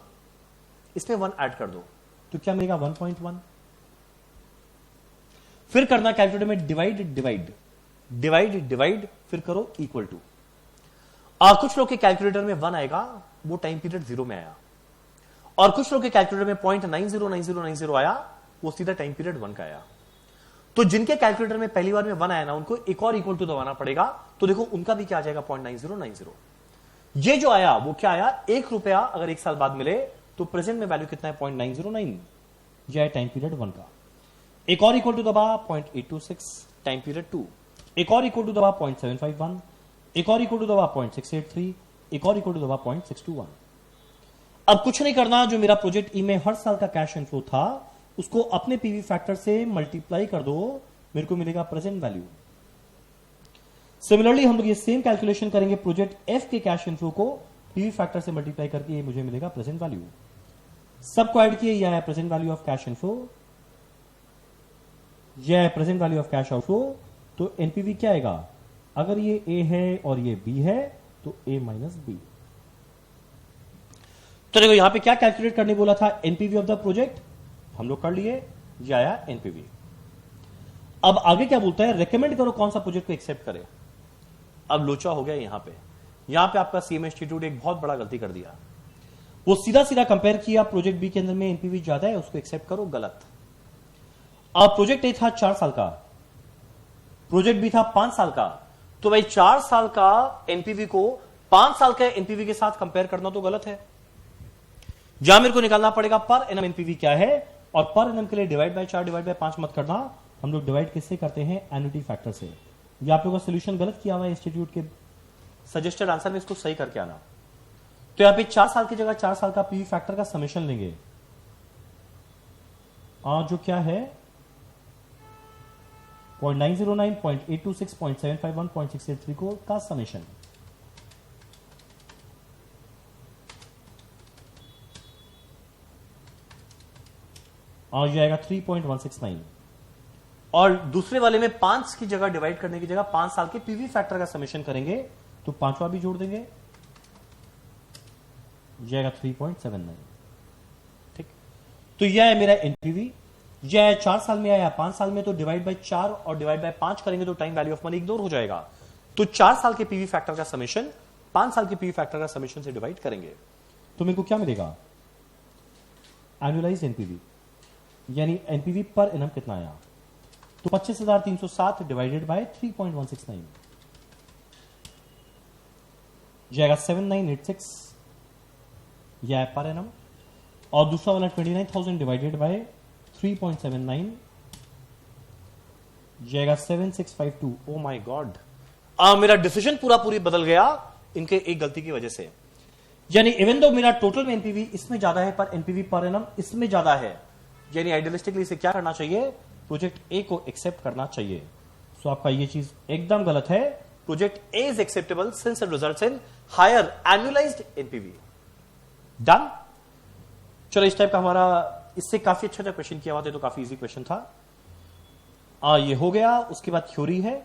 इसमें 1 ऐड कर दो, तो क्या मिलेगा? 1.1। फिर करना कैलकुलेटर में डिवाइड डिवाइड डिवाइड डिवाइड, फिर करो इक्वल टू। कुछ लोग के कैलकुलेटर में 1 आएगा, वो टाइम पीरियड 0 में आया, और कुछ लोग के कैलकुलेटर में 0.909090 आया, वो सीधा टाइम पीरियड 1 का आया। तो जिनके कैलकुलेटर में पहली बार में 1 आया ना, उनको एक और इक्वल टू दबाना पड़ेगा। तो देखो उनका भी क्या आ जाएगा? 0.9090। ये जो आया वो क्या आया? 1 रुपया अगर 1 साल बाद मिले तो प्रेजेंट में वैल्यू कितना है? 0.909। यह है टाइम पीरियड 1 का। एक और इक्वल टू दबा 0.826 टाइम पीरियड 2। एक और इक्वल टू दबा 0.751। एक और इक्वल टू दबा 0.683। एक और इक्वल टू दबा 0.621। अब कुछ नहीं करना, जो मेरा प्रोजेक्ट ई में हर साल का कैश इनफ्लो था उसको अपने पीवी फैक्टर से मल्टीप्लाई कर दो, मेरे को मिलेगा प्रेजेंट वैल्यू। सिमिलरली हम लोग ये सेम कैलकुलेशन करेंगे प्रोजेक्ट एफ के कैश इनफ्लो को पीवी फैक्टर से मल्टीप्लाई करके, ये मुझे मिलेगा प्रेजेंट वैल्यू। सबको ऐड किए, यह है present value of cash inflow, यह है present value of cash outflow. तो एनपीवी क्या आएगा, अगर ये ए है और ये बी है तो ए माइनस बी। तो देखो यहां पे क्या कैलकुलेट करने बोला था, एनपीवी ऑफ द प्रोजेक्ट हम लोग कर लिए, ये आया एनपीवी। अब आगे क्या बोलता है, रेकमेंड करो कौन सा प्रोजेक्ट को एक्सेप्ट करे। अब लोचा हो गया यहां पे आपका सीएम इंस्टीट्यूट एक बहुत बड़ा गलती कर दिया। वो सीधा सीधा कंपेयर किया, प्रोजेक्ट बी के अंदर में एनपीवी ज्यादा है उसको एक्सेप्ट करो, गलत। अब प्रोजेक्ट ए था 4 साल का, प्रोजेक्ट बी था 5 साल का, तो भाई 4 साल का एनपीवी को 5 साल के एनपीवी के साथ कंपेयर करना तो गलत है। जहां मेरे को निकालना पड़ेगा पर एनम एनपीवी क्या है, और पर एनम के लिए डिवाइड बाय 4 डिवाइड बाय 5 मत करना, हम लोग डिवाइड किससे करते हैं, एन्युटी फैक्टर से। ये आप लोगों का सोल्यूशन गलत किया हुआ है, इंस्टीट्यूट के सजेस्टेड आंसर में इसको सही करके आना। तो यहां पे 4 साल की जगह 4 साल का पीवी फैक्टर का समेशन लेंगे, जो क्या है 0.909, 0.826, 0.751, 0.683 को का समेशन। और ये आएगा 3.169, और दूसरे वाले में 5 की जगह डिवाइड करने की जगह 5 साल के पीवी फैक्टर का समेशन करेंगे, तो पांचवा भी जोड़ देंगे, ये आएगा 3.79। ठीक, तो यह है मेरा एनपीवी, यह है 4 साल में आया, 5 साल में तो डिवाइड बाय 4 और डिवाइड बाय 5 करेंगे तो time value of money ignore हो जाएगा। तो 4 साल के पीवी फैक्टर का समेशन 5 साल के पीवी फैक्टर का समेशन से डिवाइड करेंगे, तो मेरे को क्या मिलेगा, एनुअलाइज एनपीवी, यानी एनपीवी पर एनम कितना आया, तो 25,307 डिवाइडेड बाय 3.169, जाएगा 7986, यह है पर एनम। और दूसरा वाला 29,000 डिवाइडेड बाय 3.79, जाएगा 7652। ओ माय गॉड, मेरा डिसीजन पूरी बदल गया इनके एक गलती की वजह से। यानी इवन दो मेरा टोटल में एनपीवी इसमें ज्यादा है, पर एनपीवी पर एनम इसमें ज्यादा है, यानी आइडियलिस्टिकली इसे क्या करना चाहिए, प्रोजेक्ट ए को एक्सेप्ट करना चाहिए। सो आपका ये चीज एकदम गलत है, project A is acceptable since it results in higher annualized NPV. Done. चलो इस टाइप का हमारा इससे काफी अच्छा क्वेश्चन किया हुआ था, तो काफी इजी क्वेश्चन था। ये हो गया। उसके बाद थ्योरी है,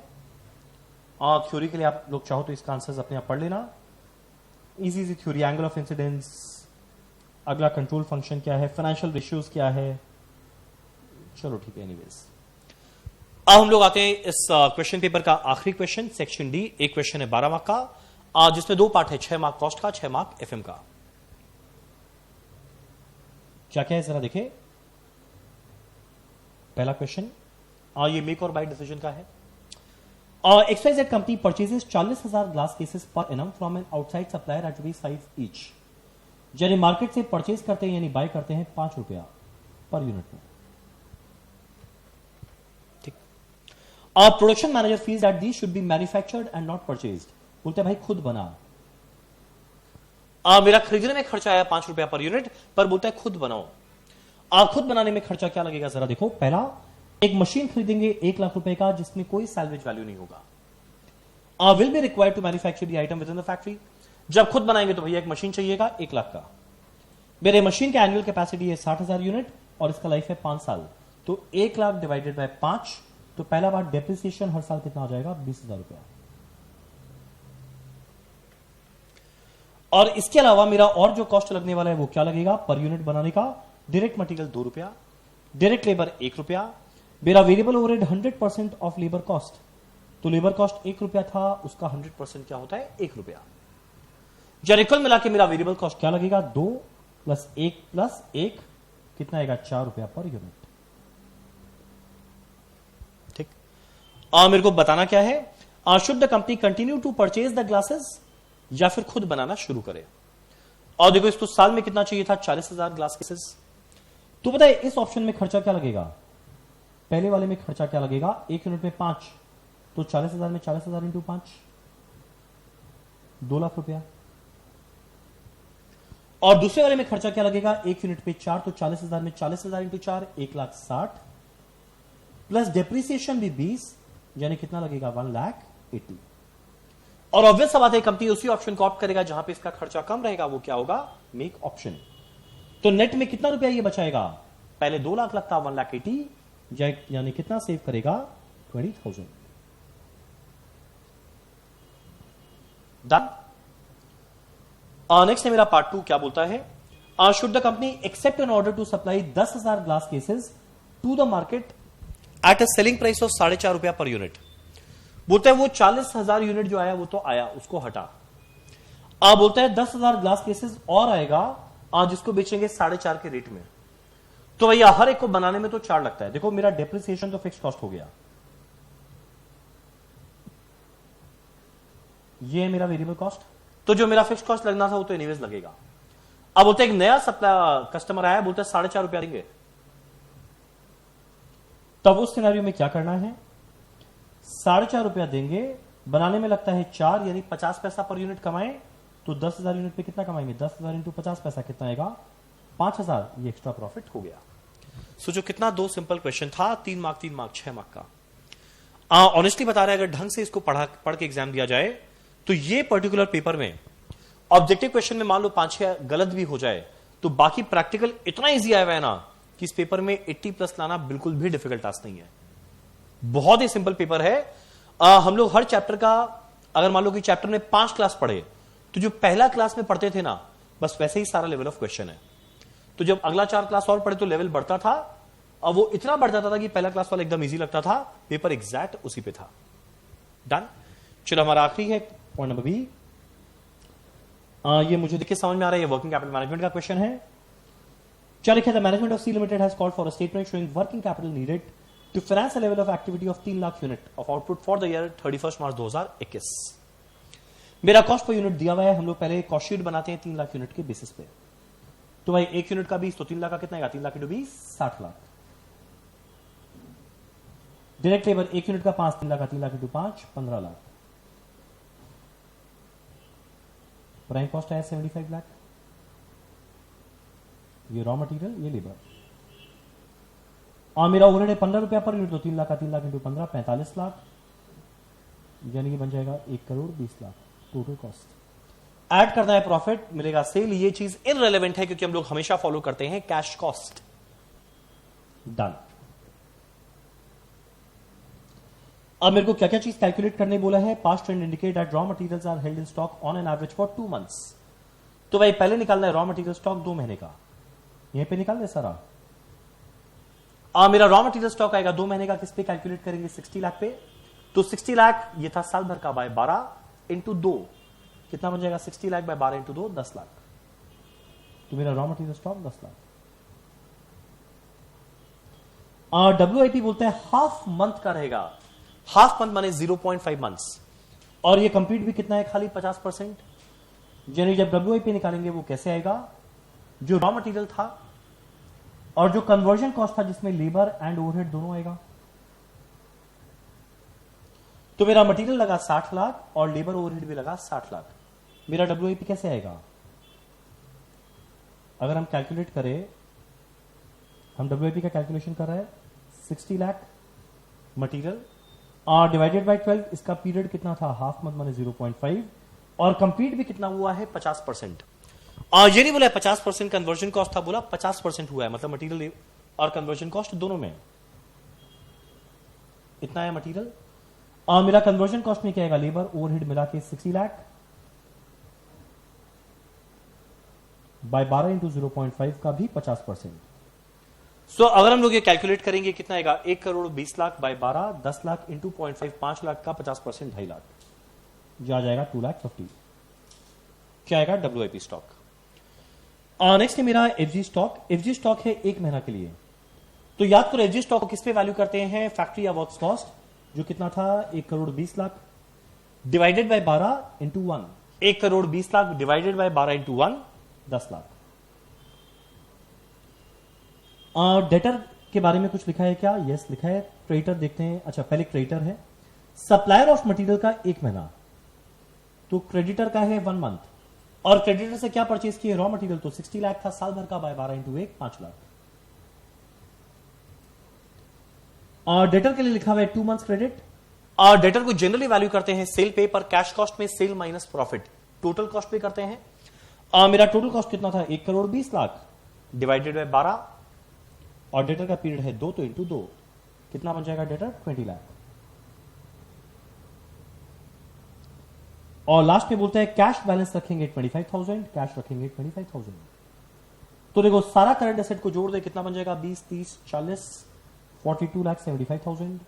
थ्योरी के लिए आप लोग चाहो तो इसका आंसर्स अपने आप पढ़ लेना। Easy theory, angle of incidence, अगला कंट्रोल फंक्शन क्या है, फाइनेंशियल रेशियोज क्या है। चलो ठीक है, एनीवेज अब हम लोग आते हैं इस क्वेश्चन पेपर का आखिरी क्वेश्चन, सेक्शन डी। एक क्वेश्चन है 12 मार्क का, जिसमें 2 पार्ट है, 6 मार्क कॉस्ट का, 6 मार्क एफएम का। क्या क्या है जरा देखे। पहला क्वेश्चन ये मेक और बाय डिसीजन का है। XYZ company purchases 40,000 glass cases per annum from an outside supplier at ₹5 each. यानी मार्केट से परचेज करते हैं, यानी बाय करते हैं ₹5 पर यूनिट में। ठीक। Production manager feels that these should be manufactured and not purchased. बोलते हैं भाई खुद बना। मेरा खरीदने में खर्चा आया ₹5 पर यूनिट, पर बोलता है खुद बनाओ। आप खुद बनाने में खर्चा क्या लगेगा जरा देखो। पहला, एक मशीन खरीदेंगे ₹1,00,000 का, जिसमें कोई सैल्वेज वैल्यू नहीं होगा। Will be required to manufacture the item within the factory. जब खुद बनाएंगे तो भैया एक मशीन चाहिएगा 1,00,000 का। मेरे मशीन का एनुअल कैपेसिटी है 60,000 यूनिट और इसका लाइफ है 5 साल, तो 1,00,000 डिवाइडेड बाय 5, तो पहला बार डेप्रिसिएशन हर साल कितना आ जाएगा, ₹20,000। और इसके अलावा मेरा और जो कॉस्ट लगने वाला है वो क्या लगेगा पर यूनिट बनाने का। डायरेक्ट मटेरियल ₹2, डायरेक्ट लेबर ₹1, मेरा variable overhead 100% of labour cost, तो लेबर कॉस्ट ₹1 था, उसका 100% क्या होता है ₹1। जब कुल मिला के मेरा वेरिएबल कॉस्ट क्या लगेगा, 2 + 1 + 1 कितना आएगा, ₹4 पर यूनिट। ठीक। मेरे को बताना क्या है, should the company continue to purchase the glasses, या फिर खुद बनाना शुरू करे। और देखो इसको साल में कितना चाहिए था, 40,000 ग्लास केसेस। तो पता है इस ऑप्शन में खर्चा क्या लगेगा, पहले वाले में खर्चा क्या लगेगा, 1 यूनिट में 5, तो 40,000 में 40,000 × 5 ₹2,00,000। और दूसरे वाले में खर्चा क्या लगेगा, 1 यूनिट पे 4, तो 40,000 में 40,000 इंटू 4 1,60,000 प्लस डेप्रिसिएशन भी 20, यानी कितना लगेगा 1,80,000। और ऑब्वियस सा बात है कंपनी उसी ऑप्शन को ऑप्ट करेगा जहां पे इसका खर्चा कम रहेगा, वो क्या होगा, मेक ऑप्शन। तो नेट में कितना रुपया ये बचाएगा, पहले 2 लाख लगता 1,80,000, यानी कितना सेव करेगा 20,000। डन। नेक्स्ट है मेरा पार्ट 2, क्या बोलता है, should the company accept an order to supply 10,000 glass cases to the market at a selling price of 4.5 रुपया पर यूनिट। बोलता है वो 40,000 यूनिट जो आया वो तो आया, उसको हटा। बोलता है 10,000 ग्लास केसेस और आएगा जिसको बेचेंगे 4.5 के रेट में। तो भैया हर एक को बनाने में तो 4 लगता है। देखो मेरा डेप्रिसिएशन तो फिक्स कॉस्ट हो गया, ये है मेरा वेरिएबल कॉस्ट, तो जो मेरा फिक्स कॉस्ट लगना था वो तो एनीवेज लगेगा। अब बोलते हैं एक नया सप्लाई कस्टमर आया, बोलते हैं 4.5 रुपया देंगे, तब उस सिनेरियो में क्या करना है, 4.5 रुपया देंगे, बनाने में लगता है 4, यानी 50 पैसा पर यूनिट कमाएं, तो 10,000 यूनिट पे कितना कमाएंगे, 10,000 इंटू 50 पैसा कितना आएगा 5,000, ये एक्स्ट्रा प्रॉफिट हो गया। सोचो कितना 2 सिंपल क्वेश्चन था, 3 मार्क 3 मार्क 6 मार्क का। ऑनेस्टली बता रहे हैं, अगर ढंग से इसको पढ़ के एग्जाम दिया जाए तो ये पर्टिकुलर पेपर में ऑब्जेक्टिव क्वेश्चन में मान लो 5-6 गलत भी हो जाए तो बाकी प्रैक्टिकल इतना इजी आया हुआ है ना कि इस पेपर में 80+ लाना बिल्कुल भी डिफिकल्ट टास्क नहीं है, बहुत ही सिंपल पेपर है। हम लोग हर चैप्टर का, अगर मान लो कि चैप्टर में 5 क्लास पढ़े तो जो पहला क्लास में पढ़ते थे ना, बस वैसे ही सारा लेवल ऑफ क्वेश्चन है। तो जब अगला 4 क्लास और पढ़े तो लेवल बढ़ता था, और वो इतना बढ़ जाता था कि पहला क्लास वाला एकदम इजी लगता था, पेपर एग्जैक्ट उसी पे था। डन। चलो हमारा आखिरी है पॉइंट नंबर बी। ये मुझे देखिए समझ में आ रहा है, ये वर्किंग कैपिटल मैनेजमेंट का क्वेश्चन है। क्या लिखा है, the management of C limited has called for a statement showing working capital needed to finance a level of activity of 3 lakh unit of output for the year 31 March 2021। मेरा cost per unit दिया हुआ है, हम लोग पहले cost sheet बनाते हैं 3 lakh unit के बेसिस पे। तो भाई 1 यूनिट का 20, तो 3 लाख का कितना आएगा, 3 lakh into 20 60 lakh. Direct labour 1 unit का 5, 3 लाख का 3 lakh into 5 15 lakh. Prime cost है 75 लाख, ये रॉ मटेरियल, ये लेबर। और मेरा ओवरहेड है 15 रुपया पर यूनिट, तो 3 लाख का 3 लाख इंटू 15 45 लाख, यानी कि बन जाएगा 1 crore 20 lakh total cost. Add करना है प्रॉफिट, मिलेगा सेल। ये चीज इररिलेवेंट है क्योंकि हम लोग हमेशा फॉलो करते हैं कैश कॉस्ट। डन। अब मेरे को क्या क्या चीज कैलकुलेट करने बोला है, past trend indicate that raw materials are held in stock on an average for 2 months. तो भाई पहले निकालना है रॉ मटेरियल स्टॉक 2 महीने का, यहीं पे निकाल दे सारा। मेरा रॉ मटेरियल स्टॉक आएगा 2 महीने का, किस पे कैलकुलेट करेंगे 60 लाख पे। तो 60 लाख ये था साल भर का, बाय 12 इंटू 2 कितना बन जाएगा, 60 लाख बाय 12 इंटू 2 10 लाख। तो मेरा raw material stock 10 lakh. WIP बोलते हैं हाफ मंथ का रहेगा, हाफ मंथ माने 0.5 मंथ्स, और ये कंप्लीट भी कितना है, खाली 50%। यानी जब WIP निकालेंगे वो कैसे आएगा, जो रॉ मटेरियल था और जो कन्वर्जन कॉस्ट था जिसमें लेबर एंड ओवरहेड दोनों आएगा। तो मेरा मटेरियल लगा 60 लाख और लेबर ओवरहेड भी लगा 60 लाख। मेरा WIP कैसे आएगा, अगर हम कैलकुलेट करें, हम WIP का कैलकुलेशन कर रहे हैं 60 लाख मटेरियल और डिवाइडेड बाय 12, इसका पीरियड कितना था, हाफ मंथ माने 0.5, और कंप्लीट भी कितना हुआ है 50%। और ये नहीं बोला 50% कन्वर्जन कॉस्ट था, बोला 50% हुआ है, मतलब मटेरियल और कन्वर्जन कॉस्ट दोनों में इतना है मटेरियल। और मेरा कन्वर्जन कॉस्ट में क्या आएगा, लेबर ओवरहेड मिला के 60 लाख बाय 12 इंटू 0.5 का भी 50%। सो अगर हम लोग ये कैलकुलेट करेंगे कितना आएगा, 1 करोड़ 20 लाख बाय 12 10 लाख इंटू 0.5 5 लाख का 50% 2.5 लाख, जो आ जाएगा 2,50,000। क्या आएगा WIP स्टॉक। नेक्स्ट है मेरा FG स्टॉक। FG स्टॉक है 1 महीना के लिए। तो याद करो FG स्टॉक को किस पे वैल्यू करते हैं, फैक्ट्री या वर्क्स कॉस्ट, जो कितना था 1 crore 20 lakh divided by 12 into 1। 1 crore 20 lakh divided by 12 into 1 10 lakh. Debtor के बारे में कुछ लिखा है क्या, यस लिखा है। क्रेडिटर देखते हैं, अच्छा पहले क्रेडिटर है, सप्लायर ऑफ मटेरियल का 1 महीना, तो क्रेडिटर का है 1 मंथ। और क्रेडिटर से क्या परचेज किए? रॉ मटेरियल तो 60 लाख था, साल भर का, बाय 12 इंटू 1 5 लाख। और डेटर के लिए लिखा हुआ है 2 मंथ्स क्रेडिट। और डेटर को जनरली वैल्यू करते हैं सेल पे पर कैश कॉस्ट में sale minus profit, total cost पे करते हैं। मेरा टोटल कॉस्ट कितना था? 1 करोड़ 20 लाख डिवाइडेड बाय 12, और डेटर का पीरियड है 2, तो इंटू 2 कितना बन जाएगा डेटर? 20 लाख। और लास्ट में बोलते हैं कैश बैलेंस रखेंगे 25,000, कैश रखेंगे 25,000। तो देखो सारा करंट एसेट को जोड़ दे, कितना बन जाएगा? 20, 30, 40, 42,75,000।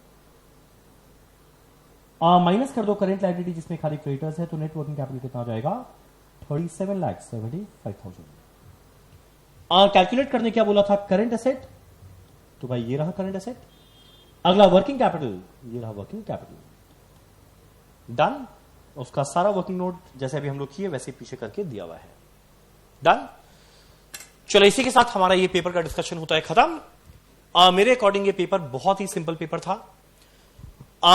माइनस कर दो करंट लायबिलिटी जिसमें खाली क्रेडिटर्स है, तो नेट वर्किंग कैपिटल कितना आ जाएगा? 37,75,000। कैलकुलेट करने क्या बोला था? करंट एसेट, तो भाई ये रहा करंट एसेट। अगला वर्किंग कैपिटल, ये रहा वर्किंग कैपिटल। डन। उसका सारा वर्किंग नोट जैसे अभी हम लोग किए वैसे पीछे करके दिया हुआ है। डन। चलो इसी के साथ हमारा ये पेपर का डिस्कशन होता है खत्म। मेरे अकॉर्डिंग ये पेपर बहुत ही सिंपल पेपर था।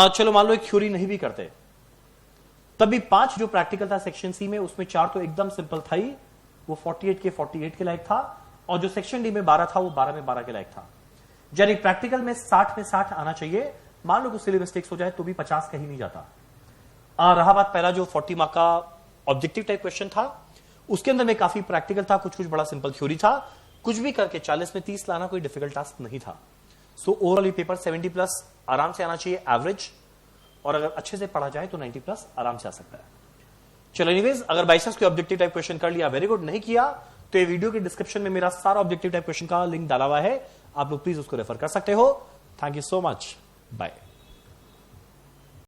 चलो मान लो एक थ्योरी नहीं भी करते, तब भी 5 जो प्रैक्टिकल था सेक्शन सी में, उसमें 4 तो एकदम सिंपल था ही, वो 48 के लायक था, और जो सेक्शन डी में 12 था वो 12 में 12 के लायक था। यानी प्रैक्टिकल में 60 में 60 आना चाहिए। मान लो कुछ सिली मिस्टेक्स हो जाए तो भी 50 कहीं नहीं जाता। रहा बात पहला जो 40 मार्क का ऑब्जेक्टिव टाइप क्वेश्चन था, उसके अंदर में काफी प्रैक्टिकल था, कुछ कुछ बड़ा सिंपल थ्योरी था। कुछ भी करके 40 में 30 लाना कोई डिफिकल्ट टास्क नहीं था। सो ओवरऑल ये पेपर 70 प्लस आराम से आना चाहिए एवरेज, और अगर अच्छे से पढ़ा जाए तो 90 प्लस आराम से आ सकता है। चलो एनीवेज, अगर बाई चांस कोई ऑब्जेक्टिव टाइप क्वेश्चन कर लिया, वेरी गुड। नहीं किया तो ये वीडियो के डिस्क्रिप्शन में मेरा सारा ऑब्जेक्टिव टाइप क्वेश्चन का लिंक डाला हुआ है, आप लोग प्लीज उसको रेफर कर सकते हो। Thank you so much, bye.